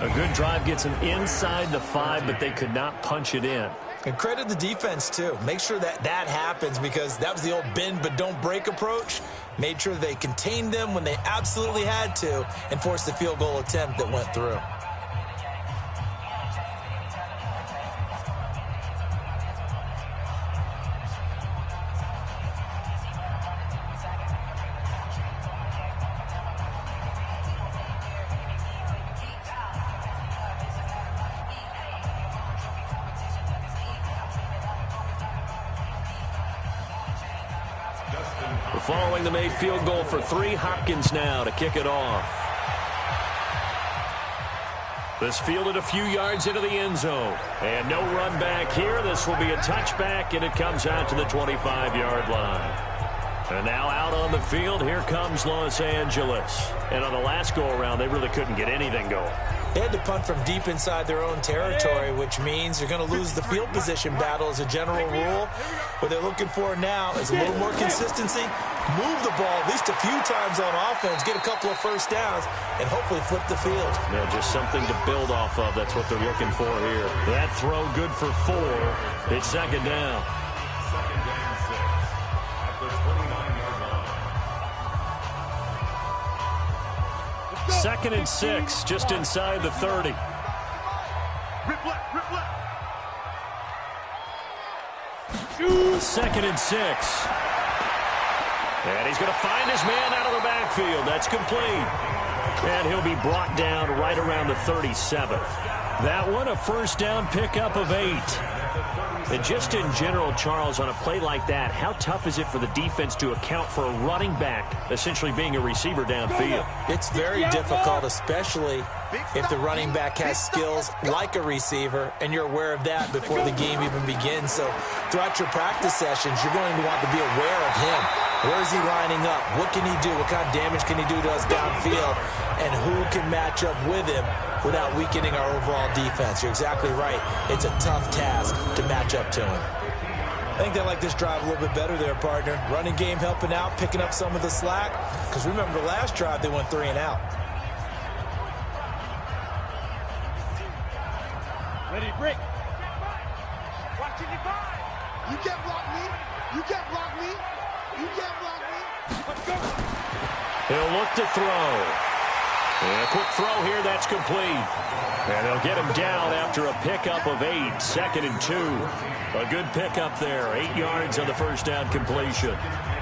[SPEAKER 3] A good drive gets them inside the 5, but they could not punch it in.
[SPEAKER 4] And credit the defense, too. Make sure that that happens because that was the old bend but don't break approach. Made sure they contained them when they absolutely had to and forced the field goal attempt that went through.
[SPEAKER 3] Following the made field goal for 3, Hopkins now to kick it off. This fielded a few yards into the end zone. And no run back here. This will be a touchback, and it comes out to the 25-yard line. And now out on the field, here comes Los Angeles. And on the last go-around, they really couldn't get anything going.
[SPEAKER 4] They had to punt from deep inside their own territory, which means you're going to lose the field position battle as a general rule. What they're looking for now is a little more consistency, move the ball at least a few times on offense, get a couple of first downs, and hopefully flip the field.
[SPEAKER 3] Yeah, just something to build off of. That's what they're looking for here. That throw good for 4. It's second down.
[SPEAKER 7] Second down 6 at the 29-yard line.
[SPEAKER 3] Second and 6, just inside the 30.
[SPEAKER 6] Rip left, rip left.
[SPEAKER 3] Second and 6. And he's going to find his man out of the backfield. That's complete. And he'll be brought down right around the 37. That one, a first down pickup of 8. And just in general, Charles, on a play like that, how tough is it for the defense to account for a running back essentially being a receiver downfield?
[SPEAKER 4] It's very difficult, especially if the running back has skills like a receiver, and you're aware of that before the game even begins. So throughout your practice sessions, you're going to want to be aware of him. Where is he lining up? What can he do? What kind of damage can he do to us downfield? And who can match up with him without weakening our overall defense? You're exactly right. It's a tough task to match up to him. I think they like this drive a little bit better there, partner. Running game helping out, picking up some of the slack. Because remember, the last drive, they went 3 and out.
[SPEAKER 6] Ready, break. Watching you five. You can't block me. You can't block me. You can't block me. Let's go.
[SPEAKER 3] He'll look to throw. And a quick throw here, that's complete. And they'll get him down after a pickup of 8, second and 2. A good pickup there, 8 yards on the first down completion.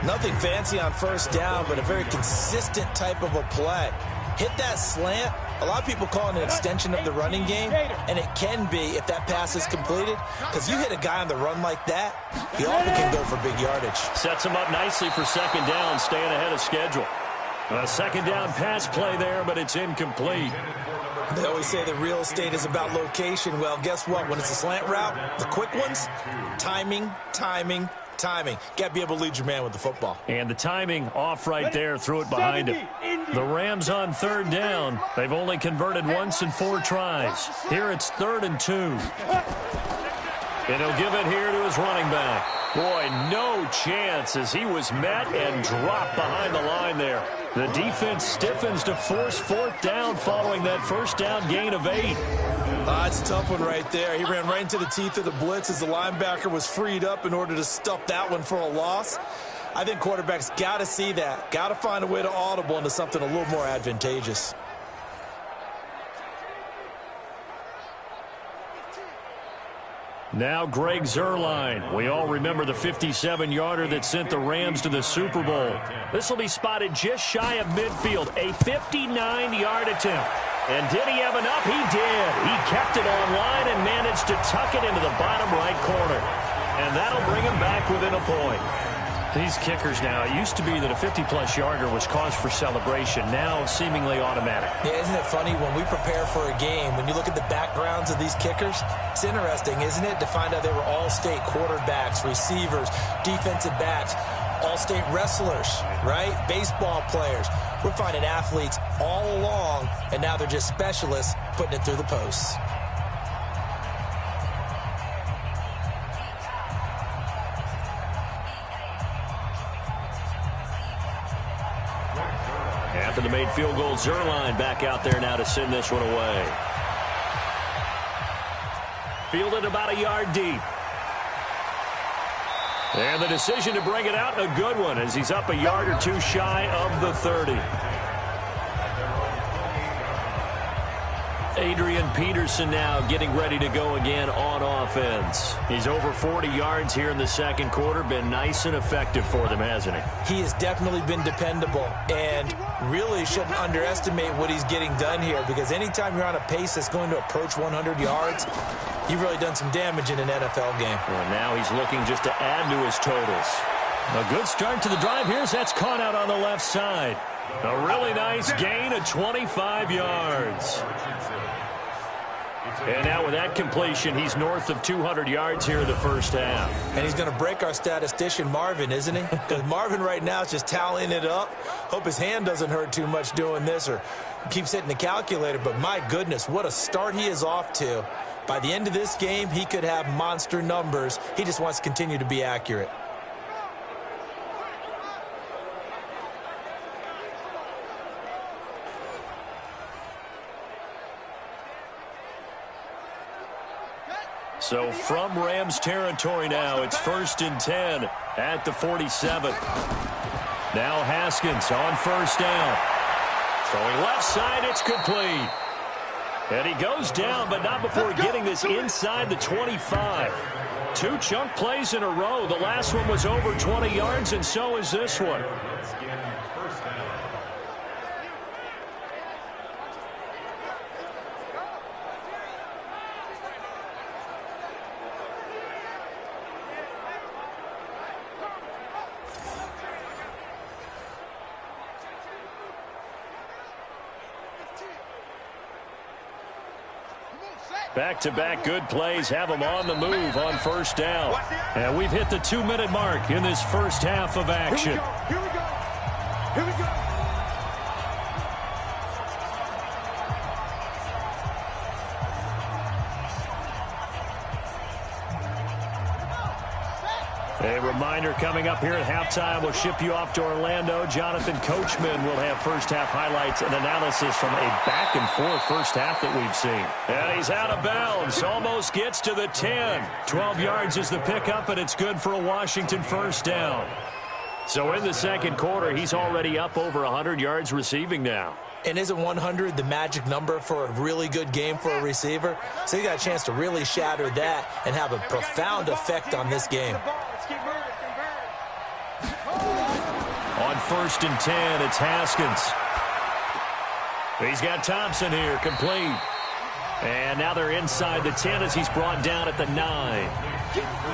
[SPEAKER 4] Nothing fancy on first down, but a very consistent type of a play. Hit that slant. A lot of people call it an extension of the running game, and it can be if that pass is completed, because you hit a guy on the run like that, he often can go for big yardage.
[SPEAKER 3] Sets him up nicely for second down, staying ahead of schedule. A second down pass play there, but it's incomplete.
[SPEAKER 4] They always say that real estate is about location. Well, guess what? When it's a slant route, the quick ones, timing. Got to be able to lead your man with the football.
[SPEAKER 3] And the timing off right there, threw it behind him. The Rams on third down. They've only converted once in 4 tries. Here it's 3rd and 2. And he'll give it here to his running back. Boy, no chance as he was met and dropped behind the line there. The defense stiffens to force 4th down following that first down gain of 8.
[SPEAKER 4] It's a tough one right there. He ran right into the teeth of the blitz as the linebacker was freed up in order to stuff that one for a loss. I think quarterbacks got to see that. Got to find a way to audible into something a little more advantageous.
[SPEAKER 3] Now Greg Zuerlein. We all remember the 57-yarder that sent the Rams to the Super Bowl. This will be spotted just shy of midfield. A 59-yard attempt. And did he have enough? He did. He kept it online and managed to tuck it into the bottom right corner. And that'll bring him back within a point. These kickers now, it used to be that a 50-plus yarder was cause for celebration. Now seemingly automatic.
[SPEAKER 4] Yeah, isn't it funny when we prepare for a game, when you look at the backgrounds of these kickers, it's interesting, isn't it, to find out they were all-state quarterbacks, receivers, defensive backs, all-state wrestlers, right? Baseball players. We're finding athletes all along, and now they're just specialists putting it through the posts.
[SPEAKER 3] After the made field goal, Zuerlein back out there now to send this one away. Fielded about a yard deep. And the decision to bring it out, a good one, as he's up a yard or 2 shy of the 30. Adrian Peterson now getting ready to go again on offense. He's over 40 yards here in the second quarter. Been nice and effective for them, hasn't he?
[SPEAKER 4] He has definitely been dependable, and really shouldn't underestimate what he's getting done here, because anytime you're on a pace that's going to approach 100 yards, you've really done some damage in an NFL game.
[SPEAKER 3] Well, now he's looking just to add to his totals. A good start to the drive here as that's caught out on the left side. A really nice gain of 25 yards. And now with that completion, he's north of 200 yards here in the first half.
[SPEAKER 4] And he's going to break our statistician Marvin, isn't he? Because Marvin right now is just tallying it up. Hope his hand doesn't hurt too much doing this or keeps hitting the calculator. But my goodness, what a start he is off to. By the end of this game, he could have monster numbers. He just wants to continue to be accurate.
[SPEAKER 3] So from Rams territory now, it's 1st and 10 at the 47. Now Haskins on first down. Throwing left side, it's complete. And he goes down, but not before getting this inside the 25. 2 chunk plays in a row. The last one was over 20 yards, and so is this one. Back-to-back good plays have them on the move on first down. And we've hit the 2-minute mark in this first half of action.
[SPEAKER 6] Here we go. Here we go.
[SPEAKER 3] A reminder coming up here at halftime. We'll ship you off to Orlando. Jonathan Coachman will have first-half highlights and analysis from a back-and-forth first half that we've seen. And he's out of bounds. Almost gets to the 10. 12 yards is the pickup, and it's good for a Washington first down. So in the second quarter, he's already up over 100 yards receiving now.
[SPEAKER 4] And isn't 100 the magic number for a really good game for a receiver? So you got a chance to really shatter that and have a profound effect on this game.
[SPEAKER 3] On 1st and 10, it's Haskins. He's got Thompson here, complete. And now they're inside the 10 as he's brought down at the 9.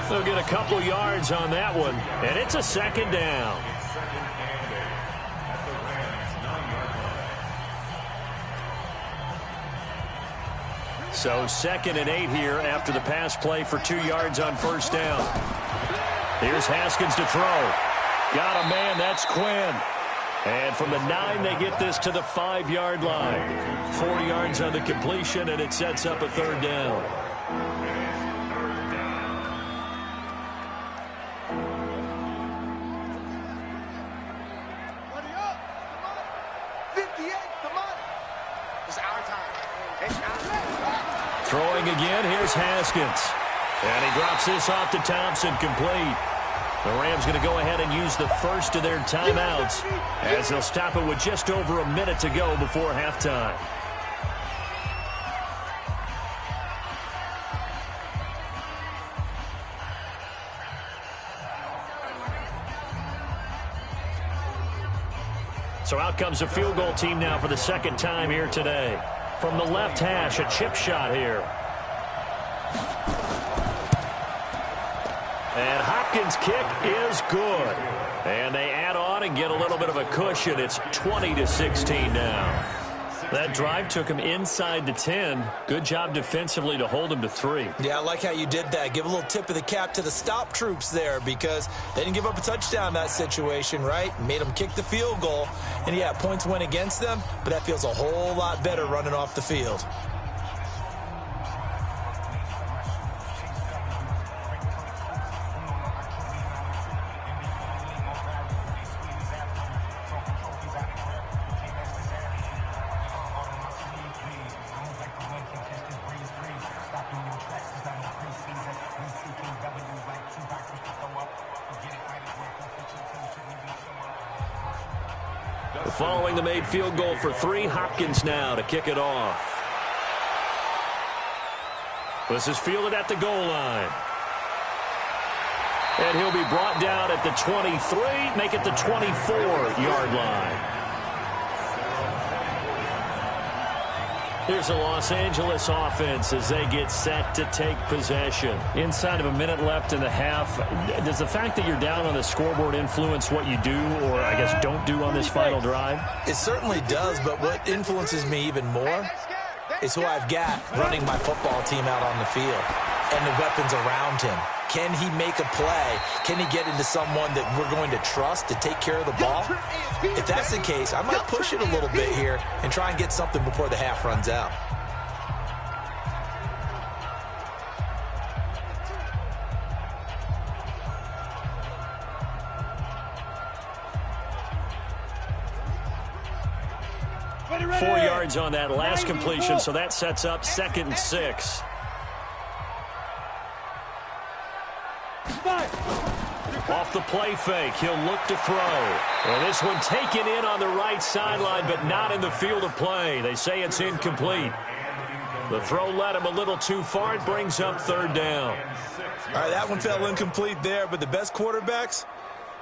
[SPEAKER 3] They'll get a couple yards on that one, and it's a second down. So 2nd and 8 here after the pass play for 2 yards on first down. Here's Haskins to throw. Got a man, that's Quinn. And from the 9, they get this to the 5-yard line. 4 yards on the completion, and it sets up a third down. Throwing again, here's Haskins. And he drops this off to Thompson, complete. The Rams going to go ahead and use the first of their timeouts as they'll stop it with just over a minute to go before halftime. So out comes a field goal team now for the second time here today. From the left hash, a chip shot here. And Hopkins' kick is good. And they add on and get a little bit of a cushion. It's 20-16 now. That drive took him inside the 10. Good job defensively to hold him to 3.
[SPEAKER 4] Yeah, I like how you did that. Give a little tip of the cap to the stop troops there because they didn't give up a touchdown in that situation, right? Made them kick the field goal. And, yeah, points went against them, but that feels a whole lot better running off the field.
[SPEAKER 3] Following the made field goal for 3, Hopkins now to kick it off. This is fielded at the goal line. And he'll be brought down at the 23, make it the 24-yard line. Here's the Los Angeles offense as they get set to take possession. Inside of a minute left in the half, does the fact that you're down on the scoreboard influence what you do or, I guess, don't do on this final drive?
[SPEAKER 4] It certainly does, but what influences me even more is who I've got running my football team out on the field and the weapons around him. Can he make a play? Can he get into someone that we're going to trust to take care of the ball? If that's the case, I might push it a little bit here and try and get something before the half runs out.
[SPEAKER 3] Ready. 4 yards on that last completion, so that sets up 2nd and 6. Off the play fake, he'll look to throw. Well, this one taken in on the right sideline, but not in the field of play. They say it's incomplete. The throw led him a little too far. It brings up 3rd down.
[SPEAKER 4] All right, that one fell incomplete there, but the best quarterbacks,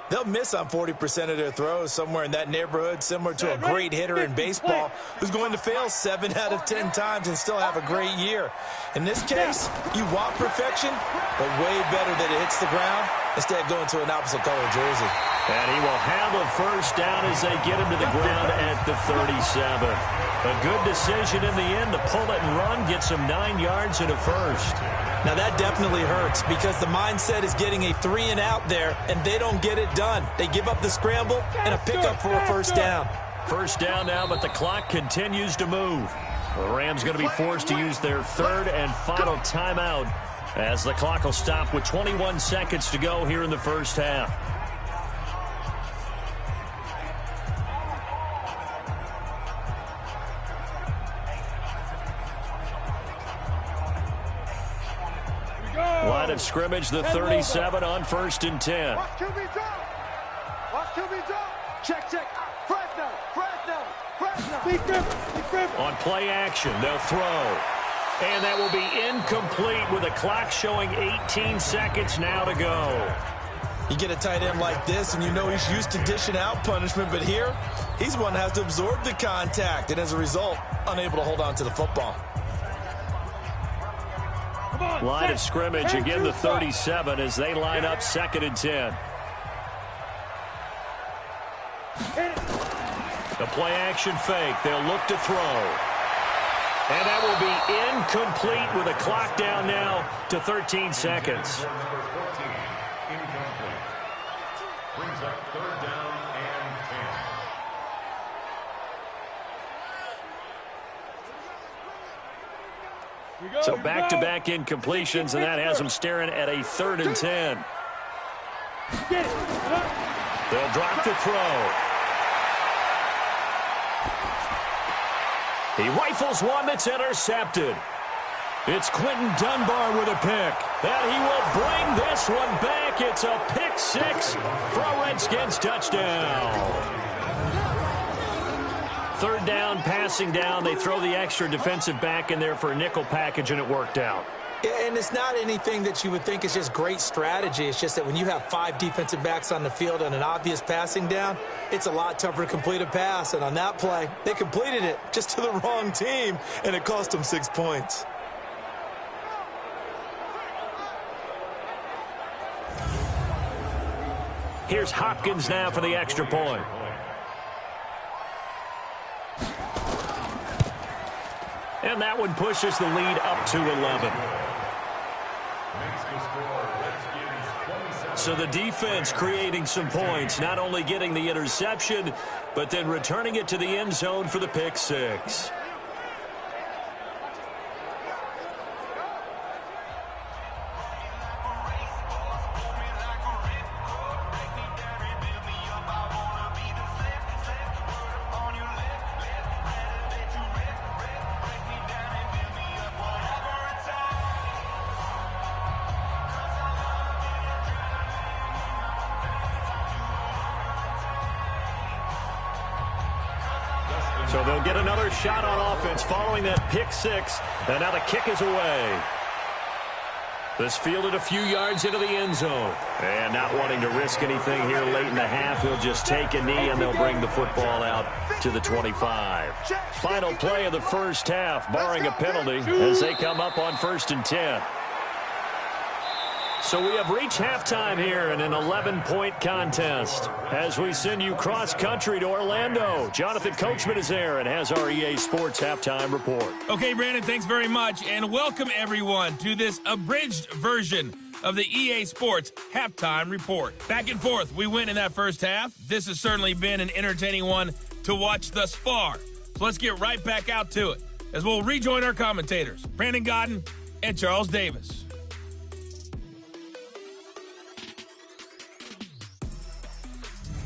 [SPEAKER 4] they'll miss on 40% of their throws, somewhere in that neighborhood, similar to a great hitter in baseball who's going to fail 7 out of 10 times and still have a great year. In this case, you want perfection, but way better that it hits the ground instead of going to an opposite color jersey.
[SPEAKER 3] And he will have a 1st down as they get him to the ground at the 37. A good decision in the end to pull it and run, gets him 9 yards and a 1st.
[SPEAKER 4] Now that definitely hurts because the mindset is getting a 3 and out there, and they don't get it done. They give up the scramble and a pickup for a 1st down.
[SPEAKER 3] 1st down now, but the clock continues to move. The Rams going to be forced to use their 3rd and final timeout as the clock will stop with 21 seconds to go here in the 1st half. Line of scrimmage, the 37 on 1st and 10.
[SPEAKER 6] Watch QB drop. Watch QB drop. Check. Fresno.
[SPEAKER 3] On play action, they'll throw. And that will be incomplete with a clock showing 18 seconds now to go.
[SPEAKER 4] You get a tight end like this, and you know he's used to dishing out punishment, but here, he's one that has to absorb the contact, and as a result, unable to hold on to the football.
[SPEAKER 3] Line of scrimmage, again the 37 as they line up 2nd and 10. The play action fake, they'll look to throw. And that will be incomplete with a clock down now to 13 seconds.
[SPEAKER 7] Number 14, incomplete. Brings up 3rd down and 10.
[SPEAKER 3] So back-to-back incompletions, and that has them staring at a 3rd and 10. They'll drop the throw. He rifles one that's intercepted. It's Quentin Dunbar with a pick. And he will bring this one back. It's a pick 6 for a Redskins touchdown. 3rd down, passing down. They throw the extra defensive back in there for a nickel package, and it worked out.
[SPEAKER 4] And it's not anything that you would think is just great strategy. It's just that when you have 5 defensive backs on the field and an obvious passing down, it's a lot tougher to complete a pass. And on that play, they completed it just to the wrong team, and it cost them 6 points.
[SPEAKER 3] Here's Hopkins now for the extra point. And that one pushes the lead up to 11. So the defense creating some points, not only getting the interception, but then returning it to the end zone for the pick 6. So they'll get another shot on offense following that pick 6. And now the kick is away. This fielded a few yards into the end zone. And not wanting to risk anything here late in the half, he'll just take a knee and they'll bring the football out to the 25. Final play of the 1st half, barring a penalty, as they come up on 1st and 10. So we have reached halftime here in an 11-point contest. As we send you cross-country to Orlando, Jonathan Coachman is there and has our EA Sports halftime report.
[SPEAKER 2] Okay, Brandon, thanks very much, and welcome everyone to this abridged version of the EA Sports halftime report. Back and forth, we win in that first half. This has certainly been an entertaining one to watch thus far. So let's get right back out to it as we'll rejoin our commentators, Brandon Godden and Charles Davis.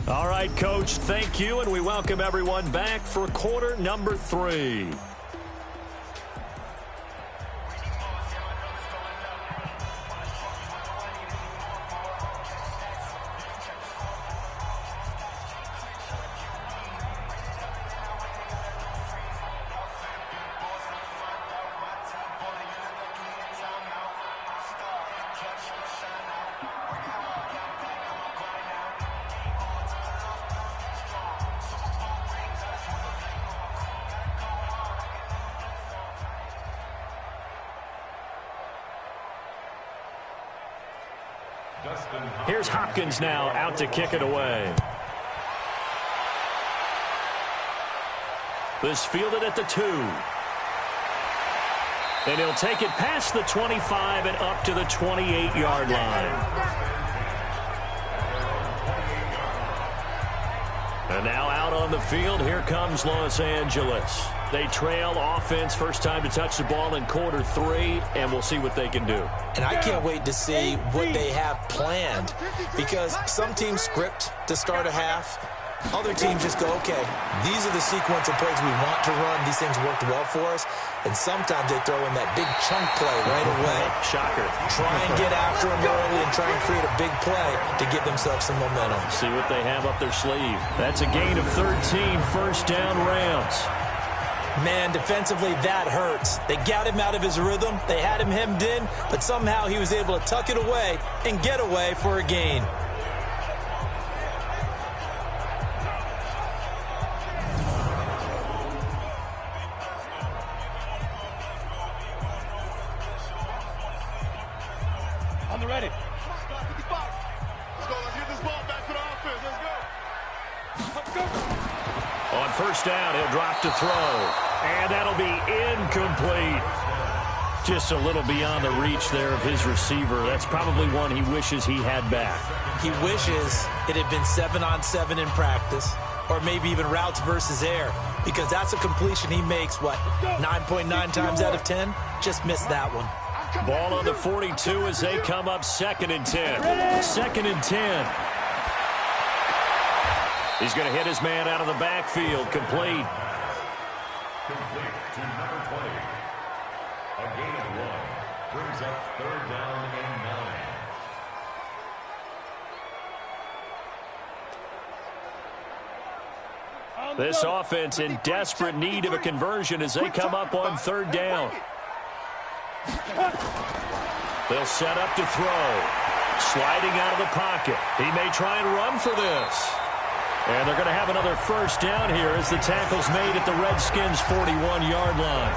[SPEAKER 3] All right, Coach, thank you, and we welcome everyone back for quarter number 3. Here's Hopkins now out to kick it away. This fielded at the 2. And he'll take it past the 25 and up to the 28-yard line. And now out on the field, here comes Los Angeles. They trail offense, first time to touch the ball in quarter 3, and we'll see what they can do.
[SPEAKER 4] And I can't wait to see what they have planned, because some teams script to start a half. Other teams just go, okay, these are the sequence of plays we want to run. These things worked well for us. And sometimes they throw in that big chunk play right away.
[SPEAKER 3] Shocker.
[SPEAKER 4] Try and get after them early and try and create a big play to give themselves some momentum.
[SPEAKER 3] See what they have up their sleeve. That's a gain of 13, first down Rams.
[SPEAKER 4] Man, defensively, that hurts. They got him out of his rhythm. They had him hemmed in, but somehow he was able to tuck it away and get away for a gain.
[SPEAKER 6] On the ready. Let's go. Let's get this ball back to the offense. Let's go.
[SPEAKER 3] On first down, he'll drop to throw. And that'll be incomplete. Just a little beyond the reach there of his receiver. That's probably one he wishes he had back.
[SPEAKER 4] He wishes it had been 7-on-7 in practice, or maybe even routes versus air, because that's a completion he makes, 9.9 times out of 10? Just missed that one.
[SPEAKER 3] Ball on the 42 as they come up 2nd and 10. 2nd and 10. He's going to hit his man out of the backfield. Complete.
[SPEAKER 7] Complete to number 20. A gain of 1. Brings up 3rd down and 9.
[SPEAKER 3] This offense in desperate need of a conversion as they come up on 3rd down. They'll set up to throw. Sliding out of the pocket. He may try and run for this. And they're going to have another first down here as the tackle's made at the Redskins' 41-yard line.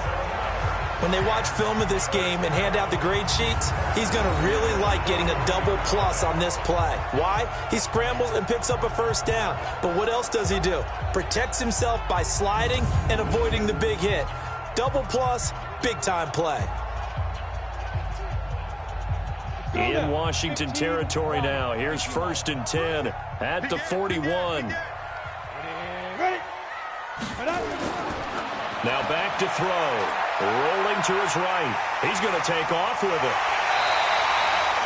[SPEAKER 4] When they watch film of this game and hand out the grade sheets, he's going to really like getting a double plus on this play. Why? He scrambles and picks up a first down. But what else does he do? Protects himself by sliding and avoiding the big hit. Double plus, big-time play.
[SPEAKER 3] In Washington territory now. Here's 1st and 10 at the 41. Now back to throw. Rolling to his right. He's going to take off with it.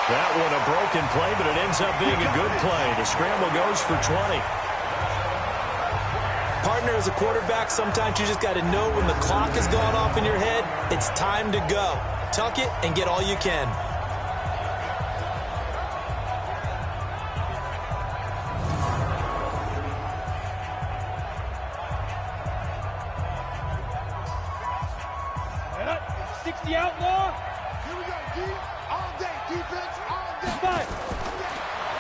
[SPEAKER 3] That one a broken play, but it ends up being a good play. The scramble goes for 20.
[SPEAKER 4] Partner, as a quarterback, sometimes you just got to know when the clock has gone off in your head, it's time to go. Tuck it and get all you can.
[SPEAKER 6] The outlaw. Here we go. D all day. Defense all day.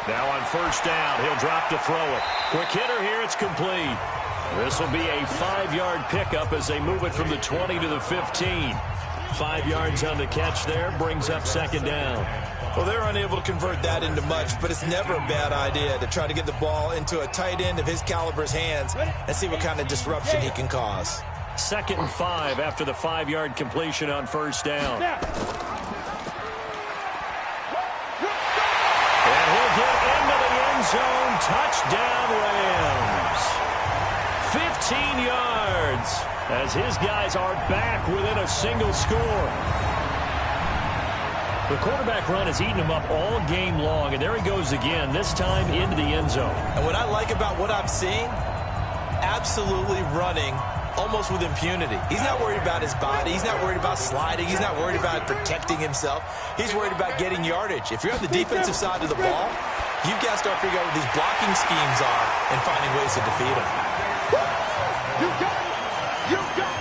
[SPEAKER 3] Now on first down, he'll drop to throw it. Quick hitter here. It's complete. This will be a 5-yard pickup as they move it from the 20 to the 15. 5 yards on the catch there, brings up second down.
[SPEAKER 4] Well, they're unable to convert that into much, but it's never a bad idea to try to get the ball into a tight end of his caliber's hands and see what kind of disruption he can cause.
[SPEAKER 3] 2nd and 5 after the 5-yard completion on first down. And he'll get into the end zone. Touchdown, Rams. 15 yards as his guys are back within a single score. The quarterback run has eaten him up all game long, and there he goes again, this time into the end zone.
[SPEAKER 4] And what I like about what I'm seeing, absolutely running almost with impunity. He's not worried about his body. He's not worried about sliding. He's not worried about protecting himself. He's worried about getting yardage. If you're on the defensive side of the ball, you've got to start figuring out what these blocking schemes are and finding ways to defeat them.
[SPEAKER 6] You got it! You got it!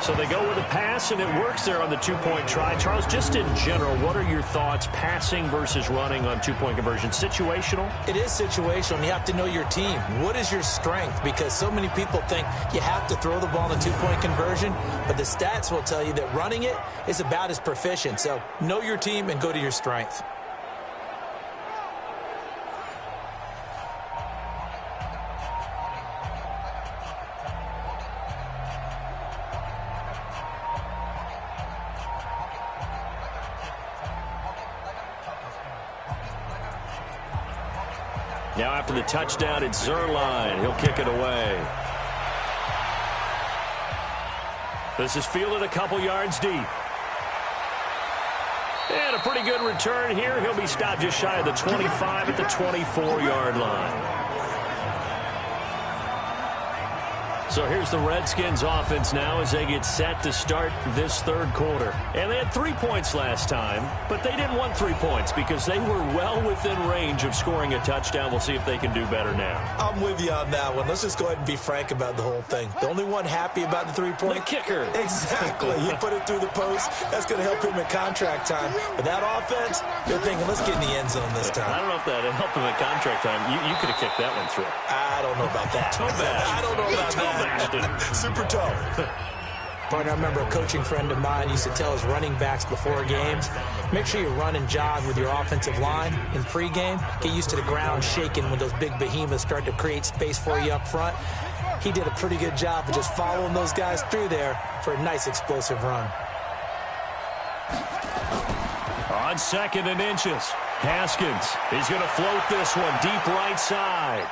[SPEAKER 3] So they go with a pass, and it works there on the two-point try. Charles, just in general, what are your thoughts passing versus running on two-point conversion? Situational?
[SPEAKER 4] It is situational, and you have to know your team. What is your strength? Because so many people think you have to throw the ball in a two-point conversion, but the stats will tell you that running it is about as proficient. So know your team and go to your strength.
[SPEAKER 3] Now after the touchdown, it's Zerline. He'll kick it away. This is fielded a couple yards deep. And a pretty good return here. He'll be stopped just shy of the 25 at the 24-yard line. So here's the Redskins offense now as they get set to start this third quarter. And they had 3 points last time, but they didn't want 3 points because they were well within range of scoring a touchdown. We'll see if they can do better now.
[SPEAKER 4] I'm with you on that one. Let's just go ahead and be frank about the whole thing. The only one happy about the 3-point?
[SPEAKER 3] The kicker.
[SPEAKER 4] Exactly. You put it through the post. That's going to help him at contract time. But that offense, you're thinking, let's get in the end zone this time.
[SPEAKER 3] I don't know if that helped him at contract time. You could have kicked that one through.
[SPEAKER 4] I don't know about that. I don't know about that. Super tough. Partner, I remember a coaching friend of mine used to tell his running backs before games, make sure you run and jog with your offensive line in pregame. Get used to the ground shaking when those big behemoths start to create space for you up front. He did a pretty good job of just following those guys through there for a nice explosive run.
[SPEAKER 3] On 2nd and inches, Haskins is going to float this one deep right side.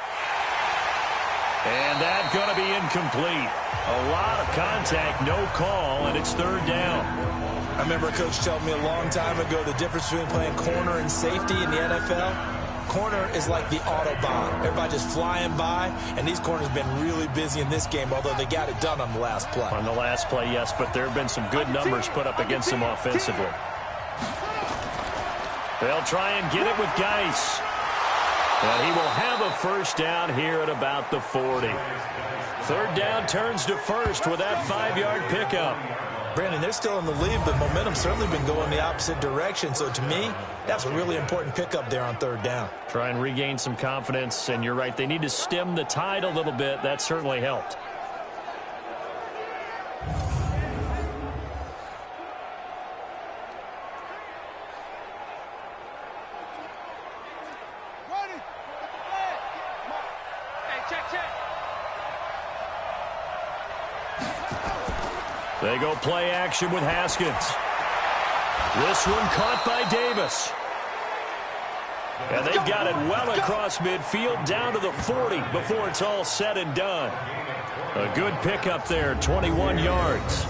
[SPEAKER 3] And that's going to be incomplete. A lot of contact, no call, and it's third down.
[SPEAKER 4] I remember a coach telling me a long time ago the difference between playing corner and safety in the NFL. Corner is like the Autobahn. Everybody just flying by, and these corners have been really busy in this game, although they got it done on the last play.
[SPEAKER 3] On the last play, yes, but there have been some good numbers put up against them offensively. They'll try and get it with Geis. And he will have a first down here at about the 40. Third down turns to first with that 5-yard pickup.
[SPEAKER 4] Brandon, they're still in the lead, but momentum's certainly been going the opposite direction. So to me, that's a really important pickup there on third down.
[SPEAKER 3] Try and regain some confidence, and you're right, they need to stem the tide a little bit. That certainly helped. They go play action with Haskins. This one caught by Davis. And they've got it well across midfield down to the 40 before it's all said and done. A good pickup there, 21 yards.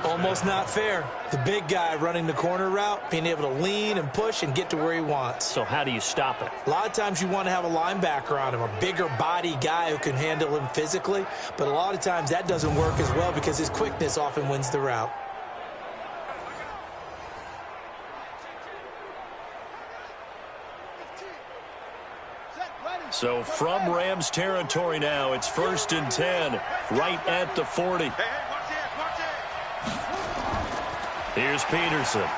[SPEAKER 4] Almost not fair. The big guy running the corner route, being able to lean and push and get to where he wants.
[SPEAKER 3] So how do you stop it?
[SPEAKER 4] A lot of times you want to have a linebacker on him, a bigger body guy who can handle him physically. But a lot of times that doesn't work as well because his quickness often wins the route.
[SPEAKER 3] So from Rams territory now, it's 1st and 10, right at the 40. Here's Peterson.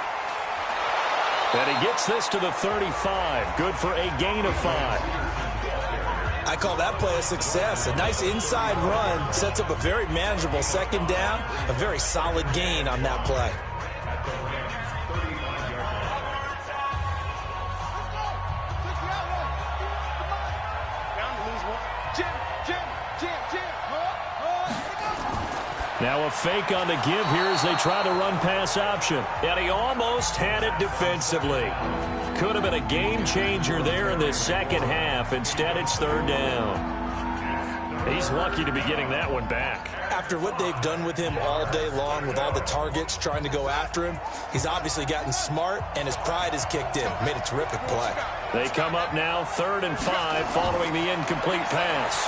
[SPEAKER 3] And he gets this to the 35. Good for a gain of 5.
[SPEAKER 4] I call that play a success. A nice inside run sets up a very manageable second down, a very solid gain on that play.
[SPEAKER 3] Now a fake on the give here as they try the run-pass option. And he almost had it defensively. Could have been a game changer there in the second half. Instead, it's third down. He's lucky to be getting that one back.
[SPEAKER 4] After what they've done with him all day long with all the targets trying to go after him, he's obviously gotten smart, and his pride has kicked in. Made a terrific play.
[SPEAKER 3] They come up now 3rd and 5 following the incomplete pass.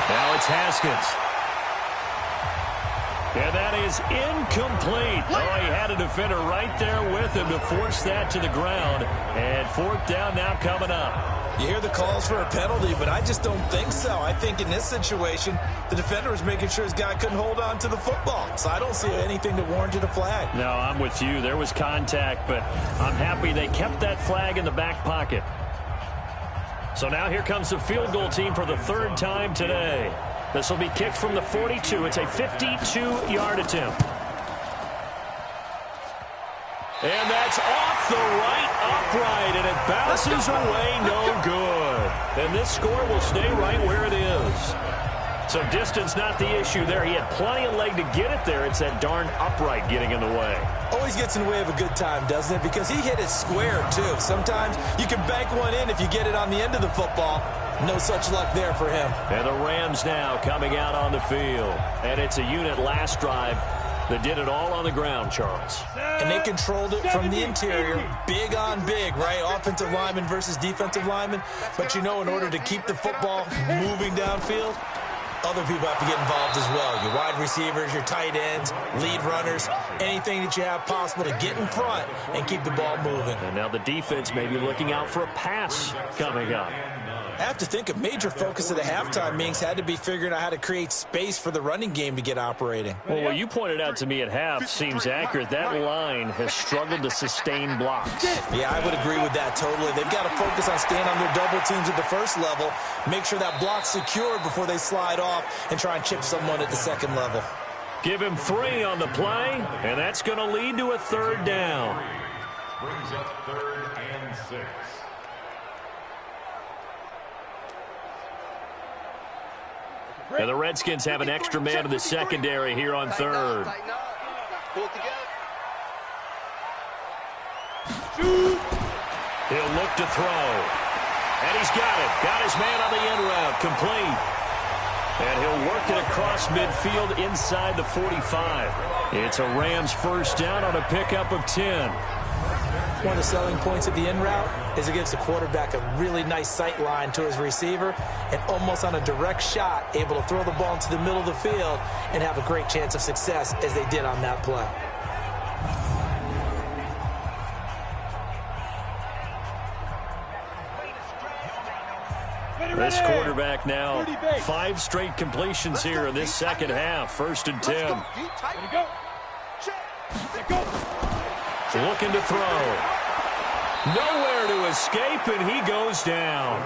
[SPEAKER 3] Now it's Haskins. And that is incomplete. Oh, he had a defender right there with him to force that to the ground. And 4th down now coming up.
[SPEAKER 4] You hear the calls for a penalty, but I just don't think so. I think in this situation, the defender was making sure his guy couldn't hold on to the football. So I don't see anything that warranted a flag.
[SPEAKER 3] No, I'm with you. There was contact, but I'm happy they kept that flag in the back pocket. So now here comes the field goal team for the 3rd time today. This will be kicked from the 42. It's a 52-yard attempt. And that's off the right upright, and it bounces away no good. And this score will stay right where it is. So distance not the issue there. He had plenty of leg to get it there. It's that darn upright getting in the way.
[SPEAKER 4] Always gets in the way of a good time, doesn't it? Because he hit it square, too. Sometimes you can bank one in if you get it on the end of the football. No such luck there for him.
[SPEAKER 3] And the Rams now coming out on the field. And it's a unit last drive that did it all on the ground, Charles.
[SPEAKER 4] And they controlled it from the interior. Big on big, right? Offensive lineman versus defensive lineman. But you know, in order to keep the football moving downfield, other people have to get involved as well. Your wide receivers, your tight ends, lead runners, anything that you have possible to get in front and keep the ball moving.
[SPEAKER 3] And now the defense may be looking out for a pass coming up.
[SPEAKER 4] I have to think a major focus of the halftime meetings had to be figuring out how to create space for the running game to get operating.
[SPEAKER 3] Well, what you pointed out to me at half seems accurate. That line has struggled to sustain blocks.
[SPEAKER 4] Yeah, I would agree with that totally. They've got to focus on staying on their double teams at the first level, make sure that block's secure before they slide off and try and chip someone at the second level.
[SPEAKER 3] Give him 3 on the play, and that's going to lead to a 3rd down.
[SPEAKER 7] Brings up 3rd and 6.
[SPEAKER 3] And the Redskins have an extra man in the secondary here on 3rd. He'll look to throw. And he's got it. Got his man on the end route. Complete. And he'll work it across midfield inside the 45. It's a Rams 1st down on a pickup of 10.
[SPEAKER 4] One of the selling points of the in route is it gives the quarterback a really nice sight line to his receiver and almost on a direct shot able to throw the ball into the middle of the field and have a great chance of success as they did on that play.
[SPEAKER 3] This quarterback now 5 straight completions here in this second half. 1st and 10. Looking to throw. Nowhere to escape, and he goes down.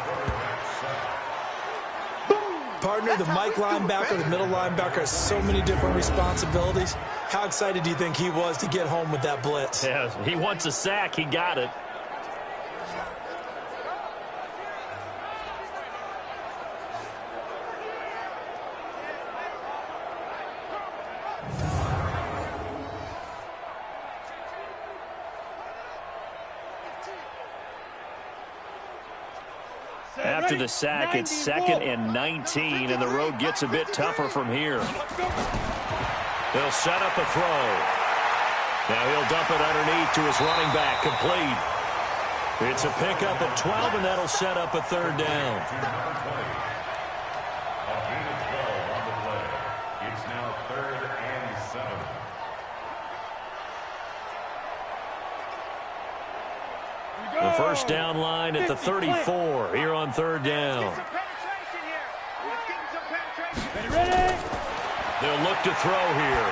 [SPEAKER 4] Partner, the Mike linebacker, the middle linebacker has so many different responsibilities. How excited do you think he was to get home with that blitz?
[SPEAKER 3] Yeah, he wants a sack. He got it. After the sack, it's 2nd and 19, and the road gets a bit tougher from here. They'll set up a throw. Now he'll dump it underneath to his running back, complete. It's a pickup of 12, and that'll set up a 3rd down.
[SPEAKER 7] A gain of 12 on the play. It's now 3rd and 7.
[SPEAKER 3] The 1st down line at the 34 here on 3rd down. They'll look to throw here.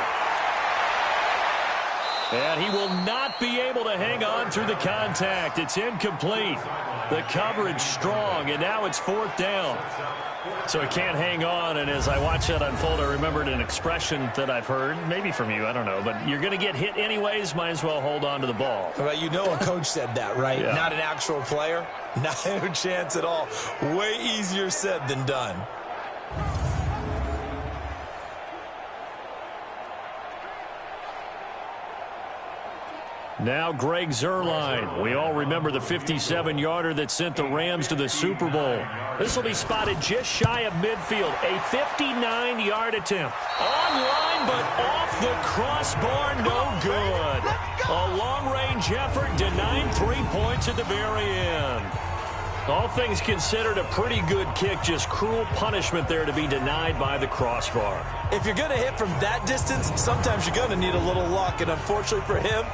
[SPEAKER 3] And he will not be able to hang on through the contact. It's incomplete. The coverage strong, and now it's 4th down. So he can't hang on, and as I watch that unfold, I remembered an expression that I've heard, maybe from you, I don't know, but you're going to get hit anyways, might as well hold on to the ball.
[SPEAKER 4] Well, you know a coach said that, right?
[SPEAKER 3] Yeah.
[SPEAKER 4] Not an actual player. Not a chance at all. Way easier said than done.
[SPEAKER 3] Now Greg Zuerlein. We all remember the 57-yarder that sent the Rams to the Super Bowl. This will be spotted just shy of midfield. A 59-yard attempt. On line, but off the crossbar, no good. A long-range effort denied 3 points at the very end. All things considered, a pretty good kick. Just cruel punishment there to be denied by the crossbar.
[SPEAKER 4] If you're going to hit from that distance, sometimes you're going to need a little luck, and unfortunately for him,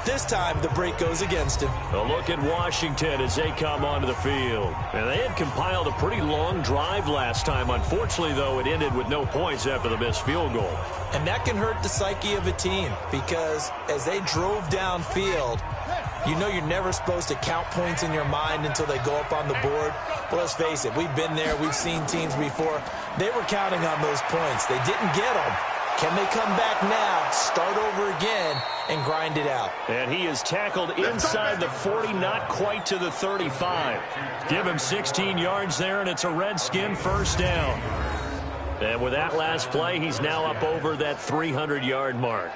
[SPEAKER 4] this time, the break goes against him.
[SPEAKER 3] A look at Washington as they come onto the field. And they had compiled a pretty long drive last time. Unfortunately, though, it ended with no points after the missed field goal.
[SPEAKER 4] And that can hurt the psyche of a team because as they drove downfield, you know you're never supposed to count points in your mind until they go up on the board. But let's face it, we've been there. We've seen teams before. They were counting on those points. They didn't get them. Can they come back now, start over again, and grind it out?
[SPEAKER 3] And he is tackled inside the 40, not quite to the 35. Give him 16 yards there, and it's a Redskin 1st down. And with that last play, he's now up over that 300-yard mark.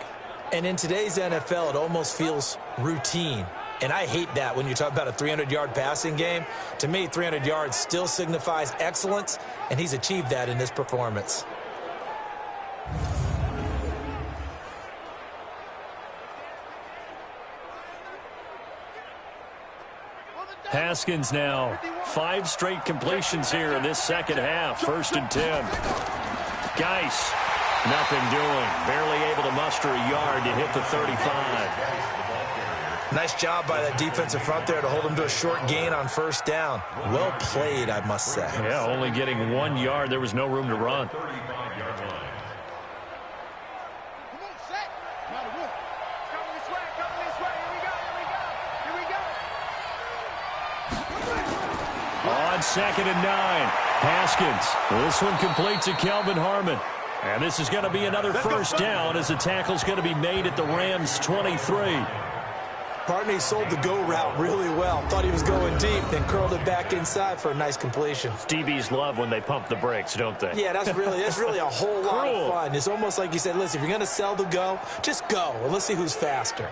[SPEAKER 4] And in today's NFL, it almost feels routine. And I hate that when you talk about a 300-yard passing game. To me, 300 yards still signifies excellence, and he's achieved that in this performance.
[SPEAKER 3] Haskins now. 5 straight completions here in this second half. 1st and 10. Geis, nothing doing. Barely able to muster a yard to hit the 35.
[SPEAKER 4] Nice job by that defensive front there to hold him to a short gain on 1st down. Well played, I must say.
[SPEAKER 3] Yeah, only getting 1 yard. There was no room to run. On 2nd and 9, Haskins. This one completes to Kelvin Harmon. And this is going to be another 1st down as the tackle's going to be made at the Rams' 23.
[SPEAKER 4] Partney sold the go route really well. Thought he was going deep, then curled it back inside for a nice completion.
[SPEAKER 3] DBs love when they pump the brakes, don't they?
[SPEAKER 4] Yeah, that's really a whole lot of fun. It's almost like you said, listen, if you're going to sell the go, just go. And let's see who's faster.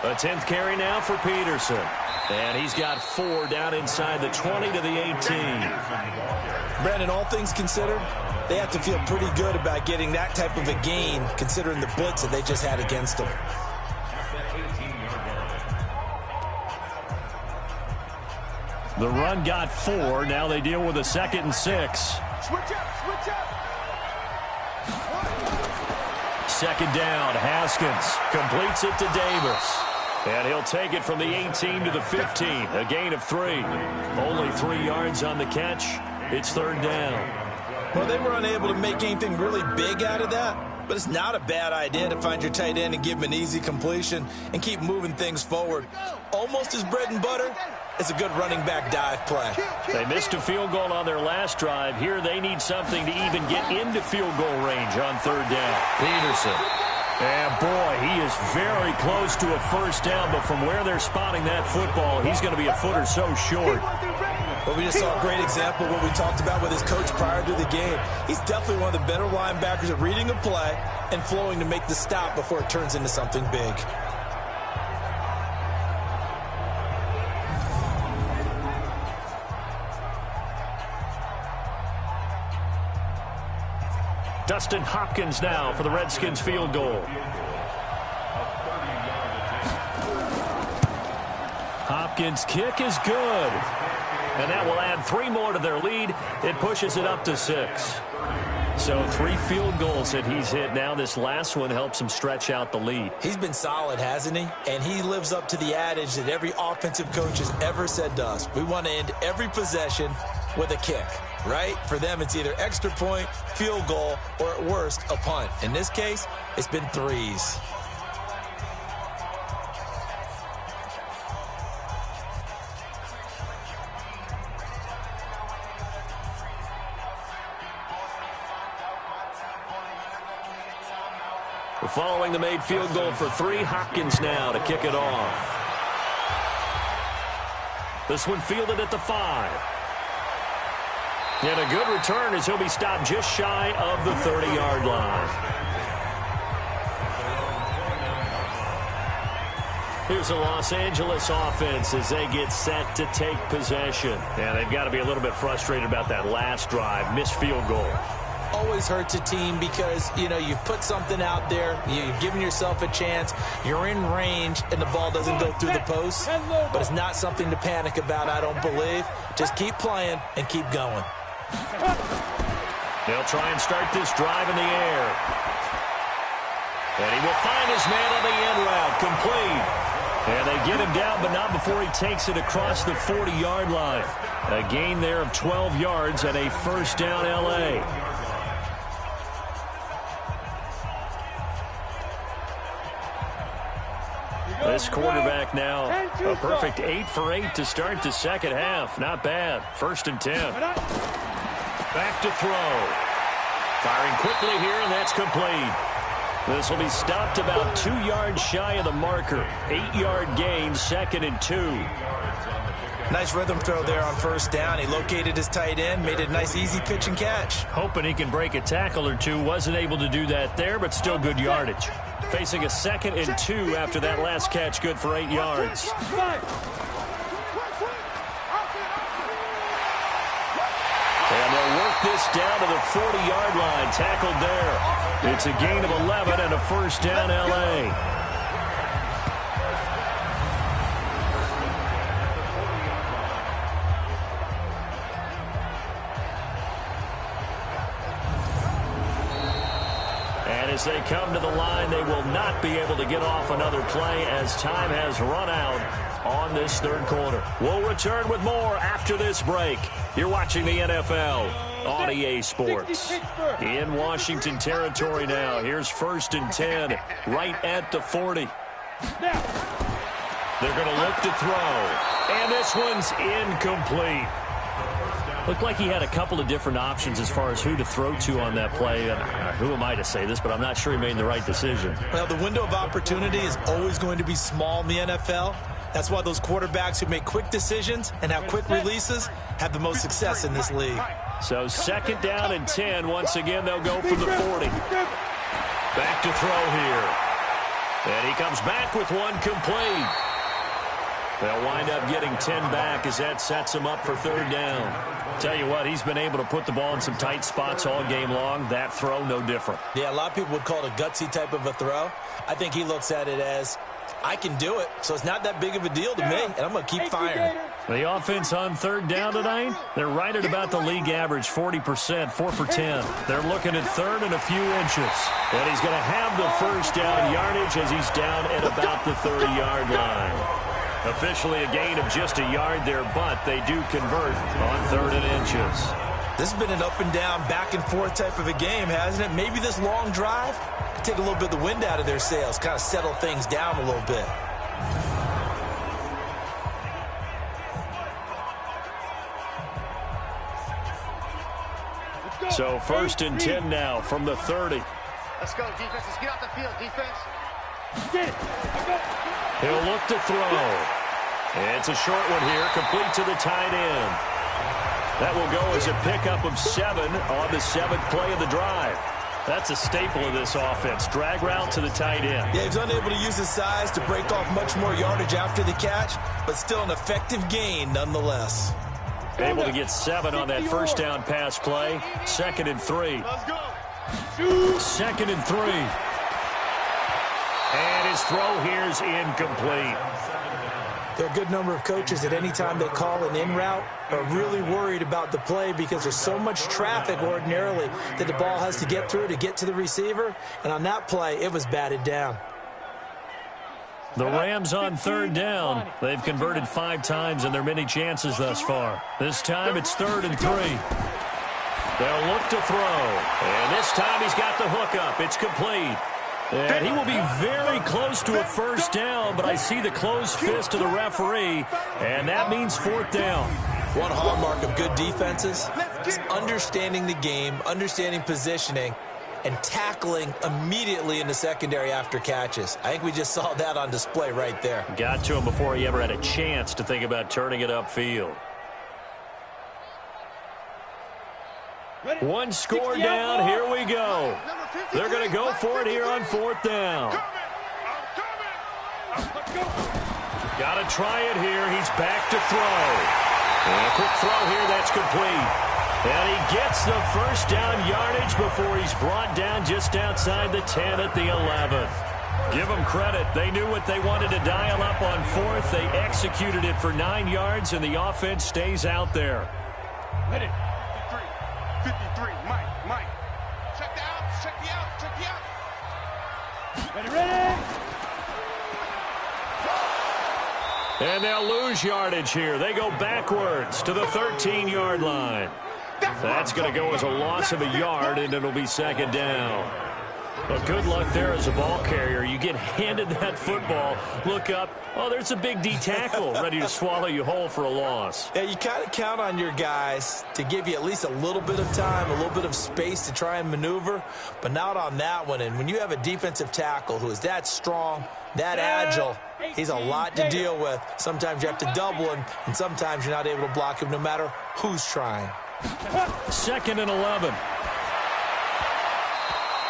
[SPEAKER 3] A 10th carry now for Peterson. And he's got 4 down inside the 20 to the 18.
[SPEAKER 4] Brandon, all things considered, they have to feel pretty good about getting that type of a gain considering the blitz that they just had against them.
[SPEAKER 3] The run got 4. Now they deal with a 2nd and 6.
[SPEAKER 6] Switch up, switch up.
[SPEAKER 3] 2nd down, Haskins completes it to Davis. And he'll take it from the 18 to the 15. A gain of 3. Only 3 yards on the catch. It's 3rd down.
[SPEAKER 4] Well, they were unable to make anything really big out of that, but it's not a bad idea to find your tight end and give him an easy completion and keep moving things forward. Almost as bread and butter as a good running back dive play.
[SPEAKER 3] They missed a field goal on their last drive. Here they need something to even get into field goal range on 3rd down. Peterson. And boy, he is very close to a 1st down, but from where they're spotting that football, he's going to be a foot or so short.
[SPEAKER 4] Well, we just saw a great example of what we talked about with his coach prior to the game. He's definitely one of the better linebackers at reading a play and flowing to make the stop before it turns into something big.
[SPEAKER 3] Dustin Hopkins now for the Redskins field goal. Hopkins' kick is good. And that will add 3 more to their lead. It pushes it up to 6. So 3 field goals that he's hit now. This last one helps him stretch out the lead.
[SPEAKER 4] He's been solid, hasn't he? And he lives up to the adage that every offensive coach has ever said to us. We want to end every possession with a kick, right? For them, it's either extra point, field goal, or at worst, a punt. In this case, it's been 3s.
[SPEAKER 3] Following the made field goal for 3, Hopkins now to kick it off. This one fielded at the 5. And a good return as he'll be stopped just shy of the 30-yard line. Here's the Los Angeles offense as they get set to take possession. Yeah, they've got to be a little bit frustrated about that last drive, missed field goal.
[SPEAKER 4] Always hurts a team because, you know, you've put something out there, you've given yourself a chance, you're in range, and the ball doesn't go through the post. But it's not something to panic about, I don't believe. Just keep playing and keep going.
[SPEAKER 3] They'll try and start this drive in the air. And he will find his man on the end route, complete. And they get him down, but not before he takes it across the 40-yard line. A gain there of 12 yards and a first down L.A. This quarterback now, a perfect 8 for 8 to start the second half. Not bad. 1st and 10. Back to throw. Firing quickly here, and that's complete. This will be stopped about 2 yards shy of the marker. 8-yard gain, 2nd and 2.
[SPEAKER 4] Nice rhythm throw there on 1st down. He located his tight end, made it a nice easy pitch and catch.
[SPEAKER 3] Hoping he can break a tackle or two. Wasn't able to do that there, but still good yardage. Facing a 2nd and 2 after that last catch, good for 8 yards. And they'll work this down to the 40-yard line. Tackled there. It's a gain of 11 and a first down L.A. As they come to the line, they will not be able to get off another play as time has run out on this 3rd quarter. We'll return with more after this break. You're watching the NFL on EA Sports. In Washington territory now. Here's 1st and 10 right at the 40. They're going to look to throw. And this one's incomplete. Looked like he had a couple of different options as far as who to throw to on that play. And who am I to say this, but I'm not sure he made the right decision.
[SPEAKER 4] Well, the window of opportunity is always going to be small in the NFL. That's why those quarterbacks who make quick decisions and have quick releases have the most success in this league.
[SPEAKER 3] So 2nd down and 10. Once again, they'll go from the 40. Back to throw here. And he comes back with one complete. They'll wind up getting 10 back as that sets him up for 3rd down. Tell you what, he's been able to put the ball in some tight spots all game long. That throw, no different.
[SPEAKER 4] Yeah, a lot of people would call it a gutsy type of a throw. I think he looks at it as, I can do it, so it's not that big of a deal to me, and I'm going to keep firing.
[SPEAKER 3] The offense on 3rd down tonight, they're right at about the league average, 40%, 4 for 10. They're looking at 3rd and a few inches. And he's going to have the first down yardage as he's down at about the 30-yard line. Officially a gain of just a yard there, but they do convert on 3rd and inches.
[SPEAKER 4] This has been an up and down, back and forth type of a game, hasn't it? Maybe this long drive could take a little bit of the wind out of their sails, kind of settle things down a little bit.
[SPEAKER 3] So 1st and 10 now from the 30.
[SPEAKER 5] Let's go, defense. Let's get off the field, defense.
[SPEAKER 3] He'll look to throw. It's a short one here, complete to the tight end. That will go as a pickup of 7 on the 7th play of the drive. That's a staple of this offense. Drag route to the tight end.
[SPEAKER 4] Yeah, he's unable to use his size to break off much more yardage after the catch, but still an effective gain nonetheless.
[SPEAKER 3] Able to get 7 on that first down pass play. 2nd and 3.
[SPEAKER 5] Let's go.
[SPEAKER 3] 2nd and 3. And his throw here is incomplete.
[SPEAKER 4] There are a good number of coaches at any time they call an in route are really worried about the play because there's so much traffic ordinarily that the ball has to get through to get to the receiver. And on that play, it was batted down.
[SPEAKER 3] The Rams on third down. They've converted 5 times in their many chances thus far. This time it's 3rd and 3. They'll look to throw. And this time he's got the hook up. It's complete. And he will be very close to a first down, but I see the closed fist of the referee, and that means 4th down.
[SPEAKER 4] One hallmark of good defenses is understanding the game, understanding positioning, and tackling immediately in the secondary after catches. I think we just saw that on display right there.
[SPEAKER 3] Got to him before he ever had a chance to think about turning it upfield. One score down. Here we go. They're going to go for it here on 4th down. Got to try it here. He's back to throw. And a quick throw here. That's complete. And he gets the first down yardage before he's brought down just outside the 10 at the 11. Give them credit. They knew what they wanted to dial up on 4th. They executed it for 9 yards, and the offense stays out there.
[SPEAKER 6] Ready. 53, Mike. Check the out, check the out. Ready.
[SPEAKER 3] And they'll lose yardage here. They go backwards to the 13-yard line. That's going to go as a loss of a yard, and it'll be 2nd down. But good luck there as a ball carrier. You get handed that football, look up, oh, there's a big D tackle ready to swallow you whole for a loss.
[SPEAKER 4] Yeah, you kind of count on your guys to give you at least a little bit of time, a little bit of space to try and maneuver, but not on that one. And when you have a defensive tackle who is that strong, that agile, he's a lot to deal with. Sometimes you have to double him, and sometimes you're not able to block him no matter who's trying.
[SPEAKER 3] 2nd and 11.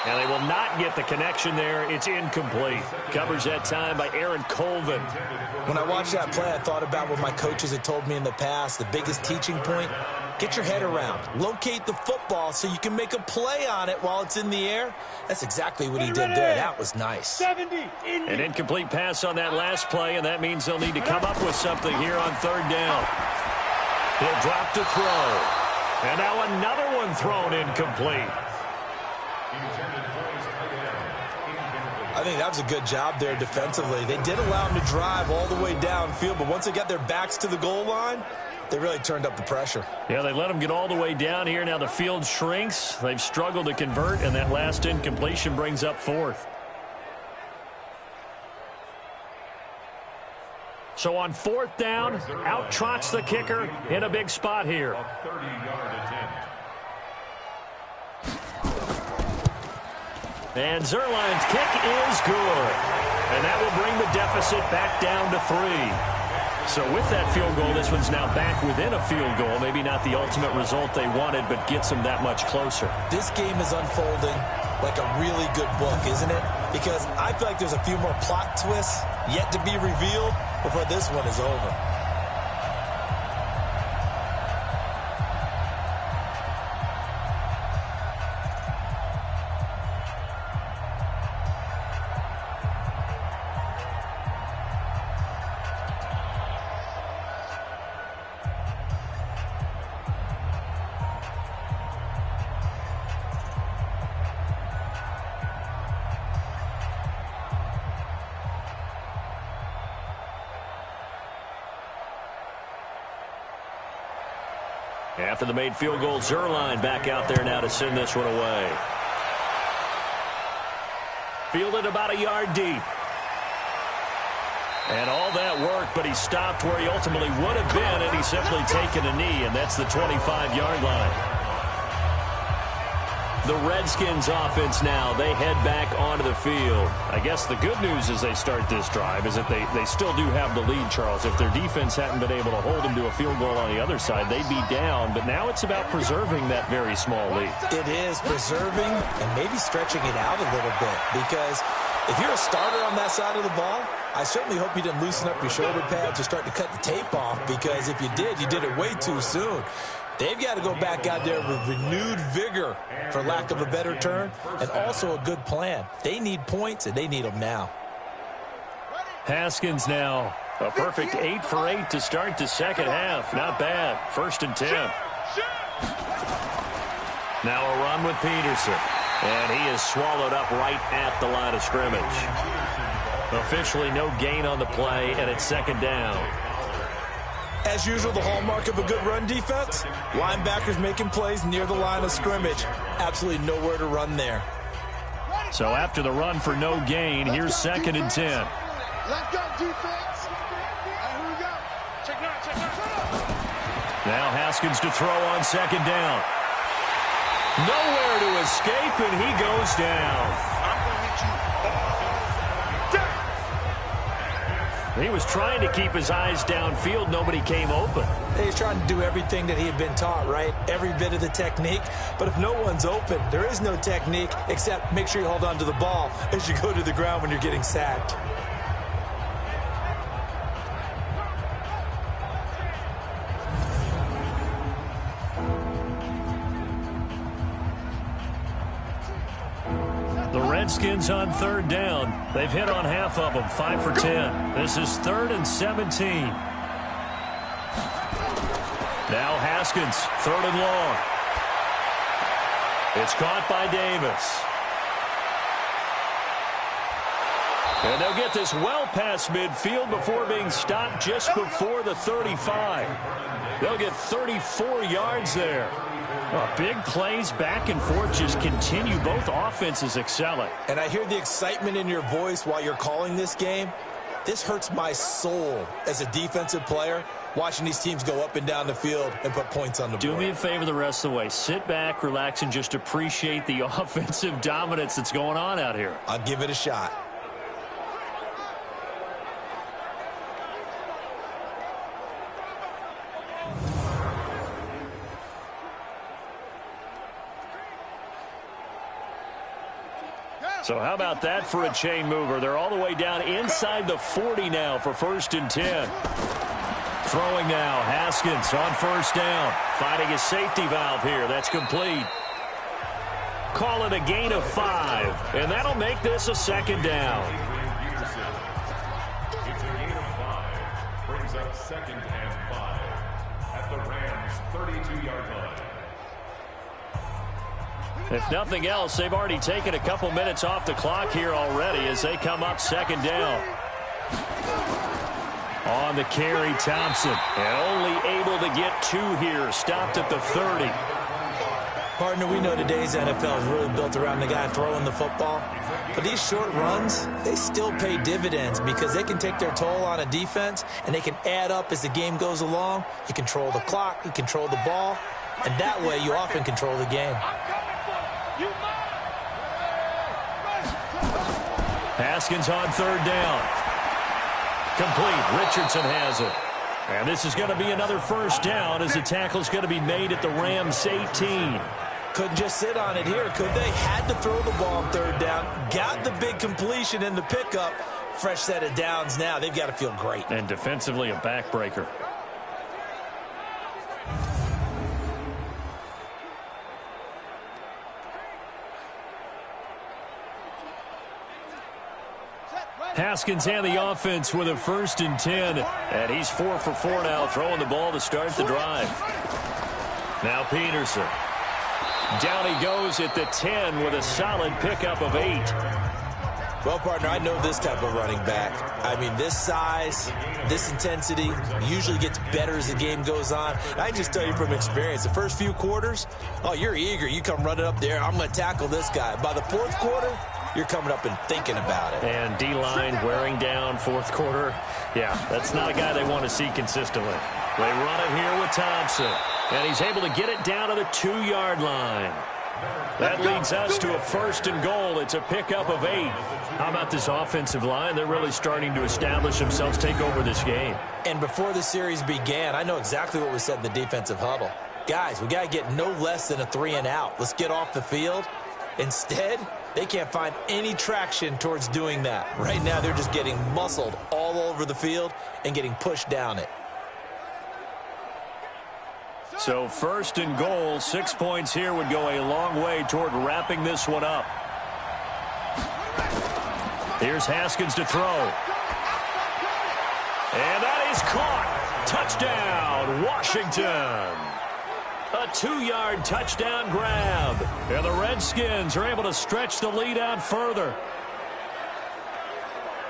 [SPEAKER 3] And they will not get the connection there. It's incomplete. Covers that time by Aaron Colvin.
[SPEAKER 4] When I watched that play, I thought about what my coaches had told me in the past. The biggest teaching point, get your head around. Locate the football so you can make a play on it while it's in the air. That's exactly what he did there. That was nice.
[SPEAKER 3] An incomplete pass on that last play, and that means they'll need to come up with something here on 3rd down. He'll drop to throw. And now another one thrown incomplete.
[SPEAKER 4] I think that was a good job there defensively. They did allow him to drive all the way downfield, but once they got their backs to the goal line, they really turned up the pressure.
[SPEAKER 3] Yeah, they let him get all the way down here. Now the field shrinks. They've struggled to convert, and that last incompletion brings up 4th. So on 4th down, out trots the kicker in a big spot here. And Zerline's kick is good. And that will bring the deficit back down to 3. So with that field goal, this one's now back within a field goal. Maybe not the ultimate result they wanted, but gets them that much closer.
[SPEAKER 4] This game is unfolding like a really good book, isn't it? Because I feel like there's a few more plot twists yet to be revealed before this one is over.
[SPEAKER 3] After the made field goal, Zerline back out there now to send this one away. Fielded about a yard deep. And all that work, but he stopped where he ultimately would have been, and he's simply taken a knee, and that's the 25-yard line. The Redskins offense now, they head back onto the field. I guess the good news as they start this drive is that they still do have the lead, Charles. If their defense hadn't been able to hold them to a field goal on the other side, they'd be down. But now it's about preserving that very small lead.
[SPEAKER 4] It is preserving and maybe stretching it out a little bit, because if you're a starter on that side of the ball, I certainly hope you didn't loosen up your shoulder pads or start to cut the tape off, because if you did it way too soon. They've got to go back out there with renewed vigor, for lack of a better term, and also a good plan. They need points, and they need them now.
[SPEAKER 3] Haskins now A perfect 8 for 8 to start the second half. Not bad. 1st and 10. Now a run with Peterson. And he is swallowed up right at the line of scrimmage. Officially no gain on the play, and it's 2nd down.
[SPEAKER 4] As usual, the hallmark of a good run defense, linebackers making plays near the line of scrimmage. Absolutely nowhere to run there.
[SPEAKER 3] So after the run for no gain, here's 2nd and 10.
[SPEAKER 6] Let's go, defense. Here we go. Check out.
[SPEAKER 3] Now Haskins to throw on 2nd down. Nowhere to escape, and he goes down.
[SPEAKER 6] I'm going to hit you.
[SPEAKER 3] He was trying to keep his eyes downfield. Nobody came open.
[SPEAKER 4] He's trying to do everything that he had been taught, right? Every bit of the technique. But if no one's open, there is no technique except make sure you hold on to the ball as you go to the ground when you're getting sacked.
[SPEAKER 3] The Redskins on 3rd down. They've hit on half of them, 5 for 10. This is 3rd and 17. Now Haskins, 3rd and long. It's caught by Davis. And they'll get this well past midfield before being stopped just before the 35. They'll get 34 yards there. Oh, big plays back and forth just continue. Both offenses excelling.
[SPEAKER 4] And I hear the excitement in your voice while you're calling this game. This hurts my soul as a defensive player, watching these teams go up and down the field and put points on the board.
[SPEAKER 3] Do me a favor the rest of the way. Sit back, relax, and just appreciate the offensive dominance that's going on out here.
[SPEAKER 4] I'll give it a shot.
[SPEAKER 3] So how about that for a chain mover? They're all the way down inside the 40 now for 1st and 10. Throwing now, Haskins on 1st down. Finding a safety valve here. That's complete. Call it a gain of 5, and that'll make this a 2nd down.
[SPEAKER 7] It's a gain of 5. Brings up 2nd and 5 at the Rams' 32-yard line.
[SPEAKER 3] If nothing else, they've already taken a couple minutes off the clock here already as they come up 2nd down. On the carry, Thompson. And only able to get 2 here. Stopped at the 30.
[SPEAKER 4] Partner, we know today's NFL is really built around the guy throwing the football. But these short runs, they still pay dividends because they can take their toll on a defense and they can add up as the game goes along. You control the clock, you control the ball, and that way you often control the game.
[SPEAKER 3] Haskins on 3rd down. Complete. Richardson has it. And this is going to be another 1st down as the tackle's going to be made at the Rams' 18.
[SPEAKER 4] Couldn't just sit on it here, could they? Had to throw the ball on 3rd down. Got the big completion in the pickup. Fresh set of downs now. They've got to feel great.
[SPEAKER 3] And defensively a backbreaker. Haskins and the offense with a 1st and 10. And he's 4 for 4 now, throwing the ball to start the drive. Now Peterson. Down he goes at the 10 with a solid pickup of 8.
[SPEAKER 4] Well, partner, I know this type of running back. I mean, this size, this intensity usually gets better as the game goes on. And I can just tell you from experience, the first few quarters, oh, you're eager. You come running up there, I'm going to tackle this guy. By the 4th quarter, you're coming up and thinking about it.
[SPEAKER 3] And D-line wearing down 4th quarter. Yeah, that's not a guy they want to see consistently. They run it here with Thompson. And he's able to get it down to the 2-yard line. That leads us to a 1st and goal. It's a pickup of 8. How about this offensive line? They're really starting to establish themselves, take over this game.
[SPEAKER 4] And before the series began, I know exactly what was said in the defensive huddle. Guys, we got to get no less than a 3 and out. Let's get off the field. Instead, they can't find any traction towards doing that. Right now, they're just getting muscled all over the field and getting pushed down it.
[SPEAKER 3] So 1st and goal, 6 points here would go a long way toward wrapping this one up. Here's Haskins to throw. Washington. A 2-yard touchdown grab. And the Redskins are able to stretch the lead out further.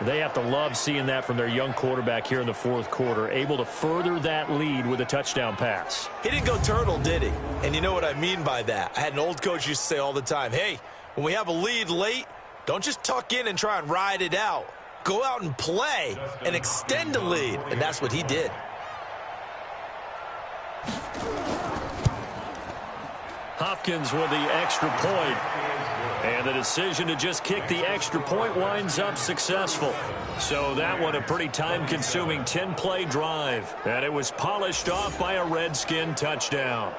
[SPEAKER 3] They have to love seeing that from their young quarterback here in the fourth quarter, able to further that lead with a touchdown pass.
[SPEAKER 4] He didn't go turtle, did he? And you know what I mean by that. I had an old coach used to say all the time, hey, when we have a lead late, don't just tuck in and try and ride it out. Go out and play and extend the lead. And that's what he did.
[SPEAKER 3] Hopkins with the extra point. And the decision to just kick the extra point winds up successful. So that one a pretty time-consuming 10-play drive. And it was polished off by a Redskin touchdown.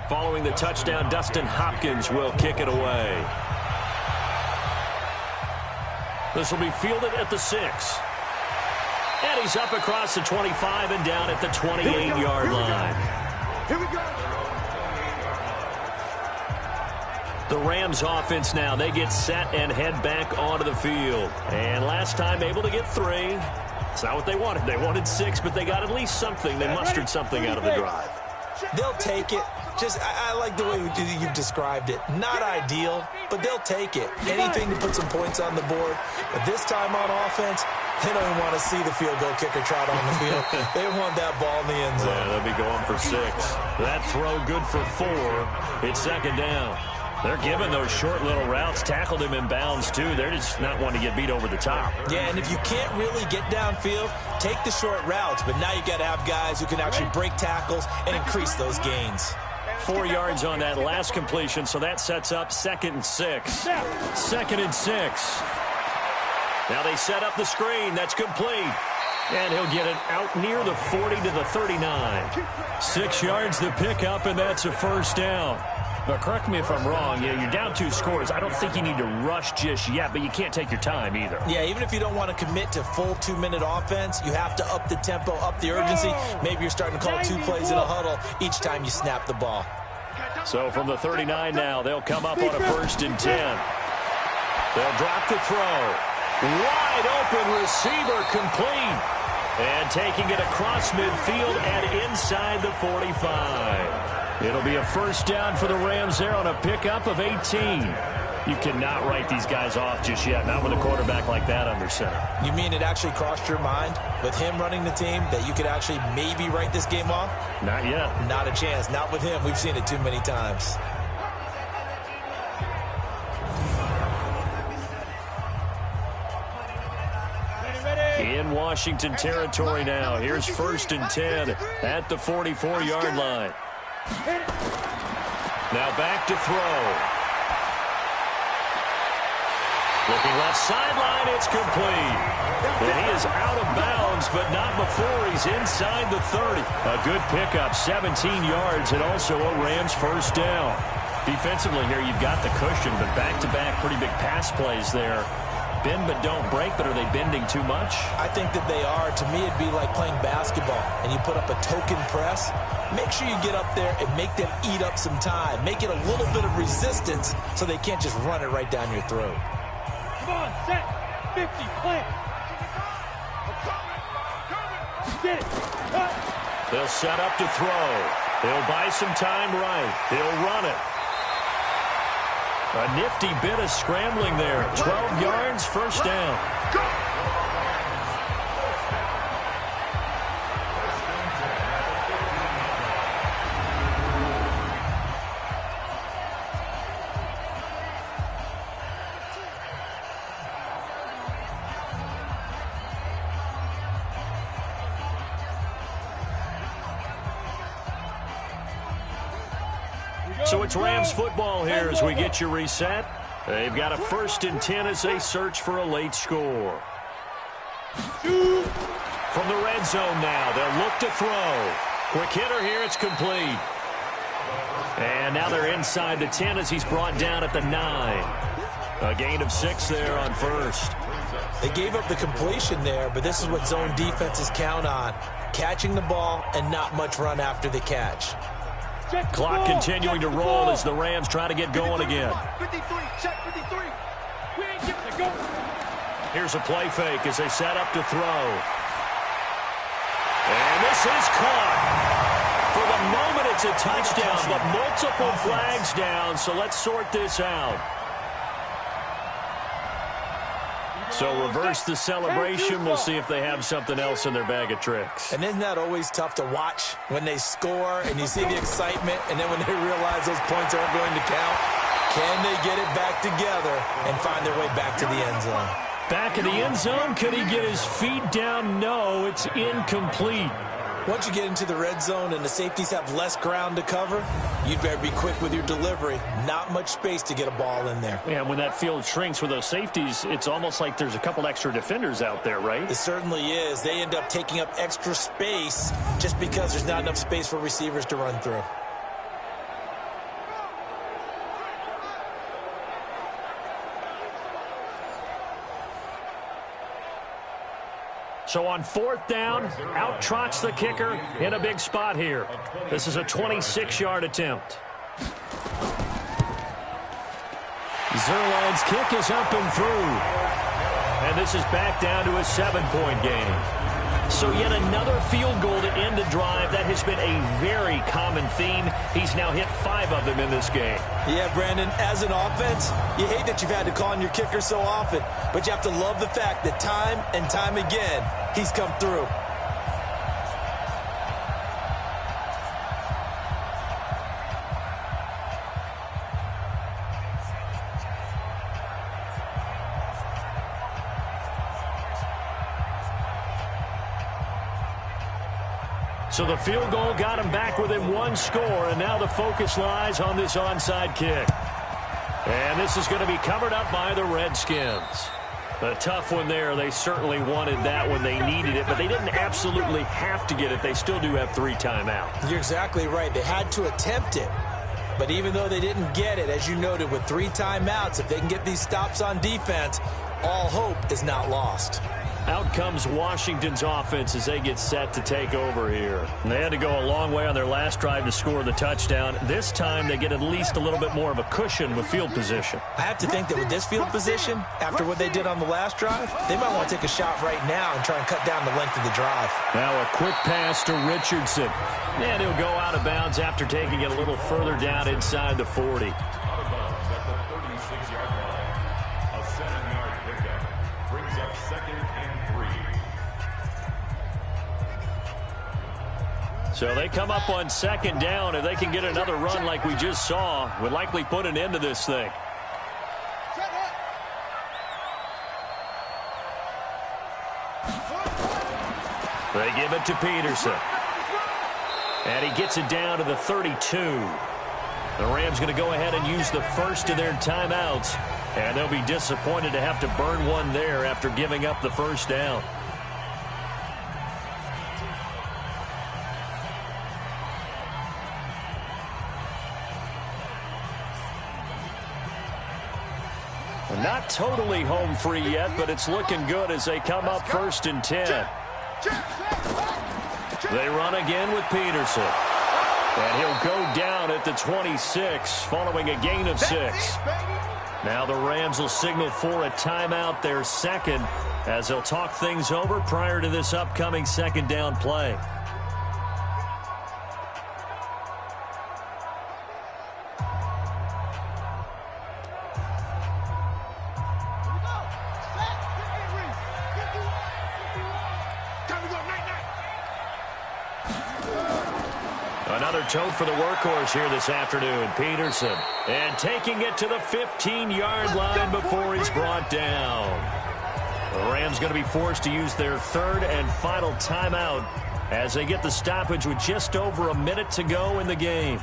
[SPEAKER 3] Following the touchdown, Dustin Hopkins will kick it away. This will be fielded at the 6. And he's up across the 25 and down at the 28-yard line.
[SPEAKER 6] Here we go.
[SPEAKER 3] The Rams offense now, they get set and head back onto the field. And last time able to get 3. It's not what they wanted. They wanted 6, but they got at least something. They mustered something out of the drive.
[SPEAKER 4] They'll take it. I like the way you've described it. Not ideal, but they'll take it. Anything to put some points on the board. But this time on offense, they don't even want to see the field goal kicker trot on the field. They want that ball in the end zone.
[SPEAKER 3] Yeah, they'll be going for 6. That throw good for 4. It's second down. They're giving those short little routes. Tackled him in bounds, too. They're just not wanting to get beat over the top.
[SPEAKER 4] Yeah, and if you can't really get downfield, take the short routes. But now you got to have guys who can actually break tackles and increase those gains.
[SPEAKER 3] 4 yards on that last completion, so that sets up 2nd and 6. 2nd and 6. Now they set up the screen. That's complete. And he'll get it out near the 40 to the 39. 6 yards to pick up, and that's a first down. But correct me if I'm wrong. Yeah, you're down 2 scores. I don't think you need to rush just yet, but you can't take your time either.
[SPEAKER 4] Yeah, even if you don't want to commit to full 2-minute offense, you have to up the tempo, up the urgency. Maybe you're starting to call 2 plays in a huddle each time you snap the ball.
[SPEAKER 3] So from the 39 now, they'll come up on a 1st and 10. They'll drop the throw. Wide open receiver complete. And taking it across midfield and inside the 45. It'll be a first down for the Rams there on a pickup of 18. You cannot write these guys off just yet, not with a quarterback like that under center.
[SPEAKER 4] You mean it actually crossed your mind with him running the team that you could actually maybe write this game off?
[SPEAKER 3] Not yet. Not
[SPEAKER 4] a chance. Not with him. We've seen it too many times.
[SPEAKER 3] In Washington territory now. Here's 1st and 10 at the 44-yard line. Now back to throw. Looking left sideline, it's complete. And he is out of bounds, but not before he's inside the 30. A good pickup, 17 yards, and also a Rams first down. Defensively here, you've got the cushion, but back-to-back pretty big pass plays there. Bend but don't break, but are they bending too much?
[SPEAKER 4] I think that they are. To me, it'd be like playing basketball, and you put up a token press. Make sure you get up there and make them eat up some time. Make it a little bit of resistance so they can't just run it right down your throat.
[SPEAKER 6] Come on, set. 50, plant. Get it. Cut.
[SPEAKER 3] They'll set up to throw. They'll buy some time right. He'll run it. A nifty bit of scrambling there. 12 yards, first down.
[SPEAKER 6] Go.
[SPEAKER 3] So it's Rams football here as we get you reset. They've got a 1st and 10 as they search for a late score. From the red zone now, they'll look to throw. Quick hitter here. It's complete. And now they're inside the 10 as he's brought down at the 9. A gain of 6 there on first.
[SPEAKER 4] They gave up the completion there, but this is what zone defenses count on. Catching the ball and not much run after the catch.
[SPEAKER 3] Clock continuing to roll as the Rams try to get going again.
[SPEAKER 6] 53, check 53. We ain't giving it, go.
[SPEAKER 3] Here's a play fake as they set up to throw. And this is caught. For the moment, it's a touchdown, but multiple flags down, so let's sort this out. So reverse the celebration. We'll see if they have something else in their bag of tricks.
[SPEAKER 4] And isn't that always tough to watch when they score and you see the excitement, and then when they realize those points aren't going to count? Can they get it back together and find their way back to the end zone?
[SPEAKER 3] Back in the end zone, could he get his feet down? No, it's incomplete.
[SPEAKER 4] Once you get into the red zone and the safeties have less ground to cover, you'd better be quick with your delivery. Not much space to get a ball in there.
[SPEAKER 3] Yeah, when that field shrinks with those safeties, it's almost like there's a couple extra defenders out there, right?
[SPEAKER 4] It certainly is. They end up taking up extra space just because there's not enough space for receivers to run through.
[SPEAKER 3] So on 4th down, out trots the kicker in a big spot here. This is a 26-yard attempt. Zerline's kick is up and through. And this is back down to a 7-point game. So yet another field goal to end the drive. That has been a very common theme. He's now hit 5 of them in this game.
[SPEAKER 4] Yeah, Brandon, as an offense, you hate that you've had to call on your kicker so often, but you have to love the fact that time and time again, he's come through.
[SPEAKER 3] So the field goal got him back within 1 score, and now the focus lies on this onside kick. And this is going to be covered up by the Redskins. A tough one there. They certainly wanted that when they needed it, but they didn't absolutely have to get it. They still do have 3 timeouts.
[SPEAKER 4] You're exactly right. They had to attempt it. But even though they didn't get it, as you noted, with 3 timeouts, if they can get these stops on defense, all hope is not lost.
[SPEAKER 3] Out comes Washington's offense as they get set to take over here. And they had to go a long way on their last drive to score the touchdown. This time they get at least a little bit more of a cushion with field position.
[SPEAKER 4] I have to think that with this field position, after what they did on the last drive, they might want to take a shot right now and try and cut down the length of the drive.
[SPEAKER 3] Now a quick pass to Richardson. And he'll go out of bounds after taking it a little further down inside the 40. So they come up on 2nd down. If they can get another run like we just saw, would likely put an end to this thing. They give it to Peterson. And he gets it down to the 32. The Rams going to go ahead and use the first of their timeouts. And they'll be disappointed to have to burn one there after giving up the first down. Not totally home free yet, but it's looking good as they come up 1st and 10. They run again with Peterson. And he'll go down at the 26 following a gain of 6. Now the Rams will signal for a timeout, their 2nd, as they'll talk things over prior to this upcoming 2nd down play. Another tote for the workhorse here this afternoon, Peterson. And taking it to the 15-yard line before he's brought down. The Rams going to be forced to use their 3rd and final timeout as they get the stoppage with just over a minute to go in the game.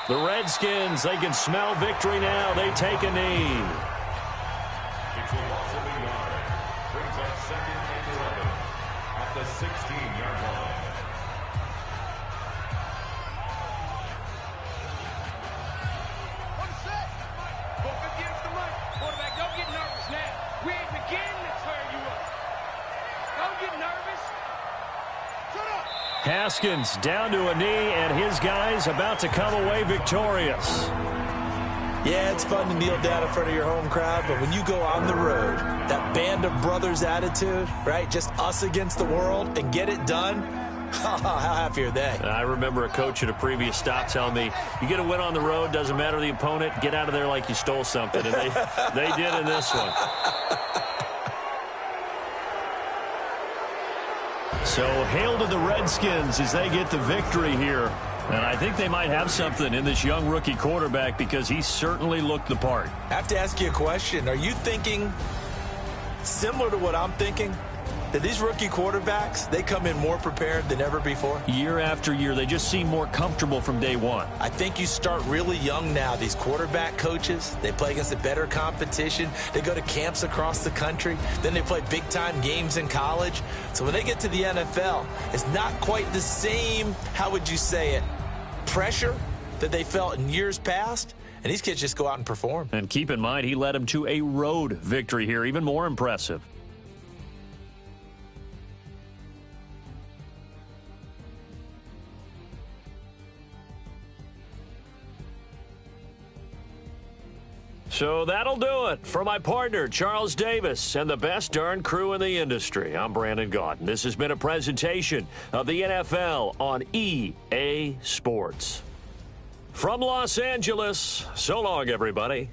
[SPEAKER 3] The Redskins, they can smell victory now. They take a knee.
[SPEAKER 7] It's a loss of a yard. Brings up 2nd and 11 at the 16-yard line.
[SPEAKER 6] What is that? Booker gives the money. Quarterback, don't get nervous now. We ain't beginning to tear you up. Don't get nervous. Shut up.
[SPEAKER 3] Haskins down to a knee, and his guys about to come away victorious.
[SPEAKER 4] Yeah, it's fun to kneel down in front of your home crowd, but when you go on the road, that band of brothers attitude, right, just us against the world, and get it done, how happy are they?
[SPEAKER 3] I remember a coach at a previous stop telling me, you get a win on the road, doesn't matter the opponent, get out of there like you stole something, and they did in this one. So hail to the Redskins as they get the victory here. And I think they might have something in this young rookie quarterback because he certainly looked the part.
[SPEAKER 4] I have to ask you a question. Are you thinking similar to what I'm thinking? That these rookie quarterbacks, they come in more prepared than ever before?
[SPEAKER 3] Year after year, they just seem more comfortable from day one.
[SPEAKER 4] I think you start really young now. These quarterback coaches, they play against a better competition. They go to camps across the country. Then they play big-time games in college. So when they get to the NFL, it's not quite the same, how would you say it, pressure that they felt in years past. And these kids just go out and perform.
[SPEAKER 3] And keep in mind, he led them to a road victory here, even more impressive. So that'll do it. For my partner, Charles Davis, and the best darn crew in the industry, I'm Brandon Gaudin. This has been a presentation of the NFL on EA Sports. From Los Angeles, so long, everybody.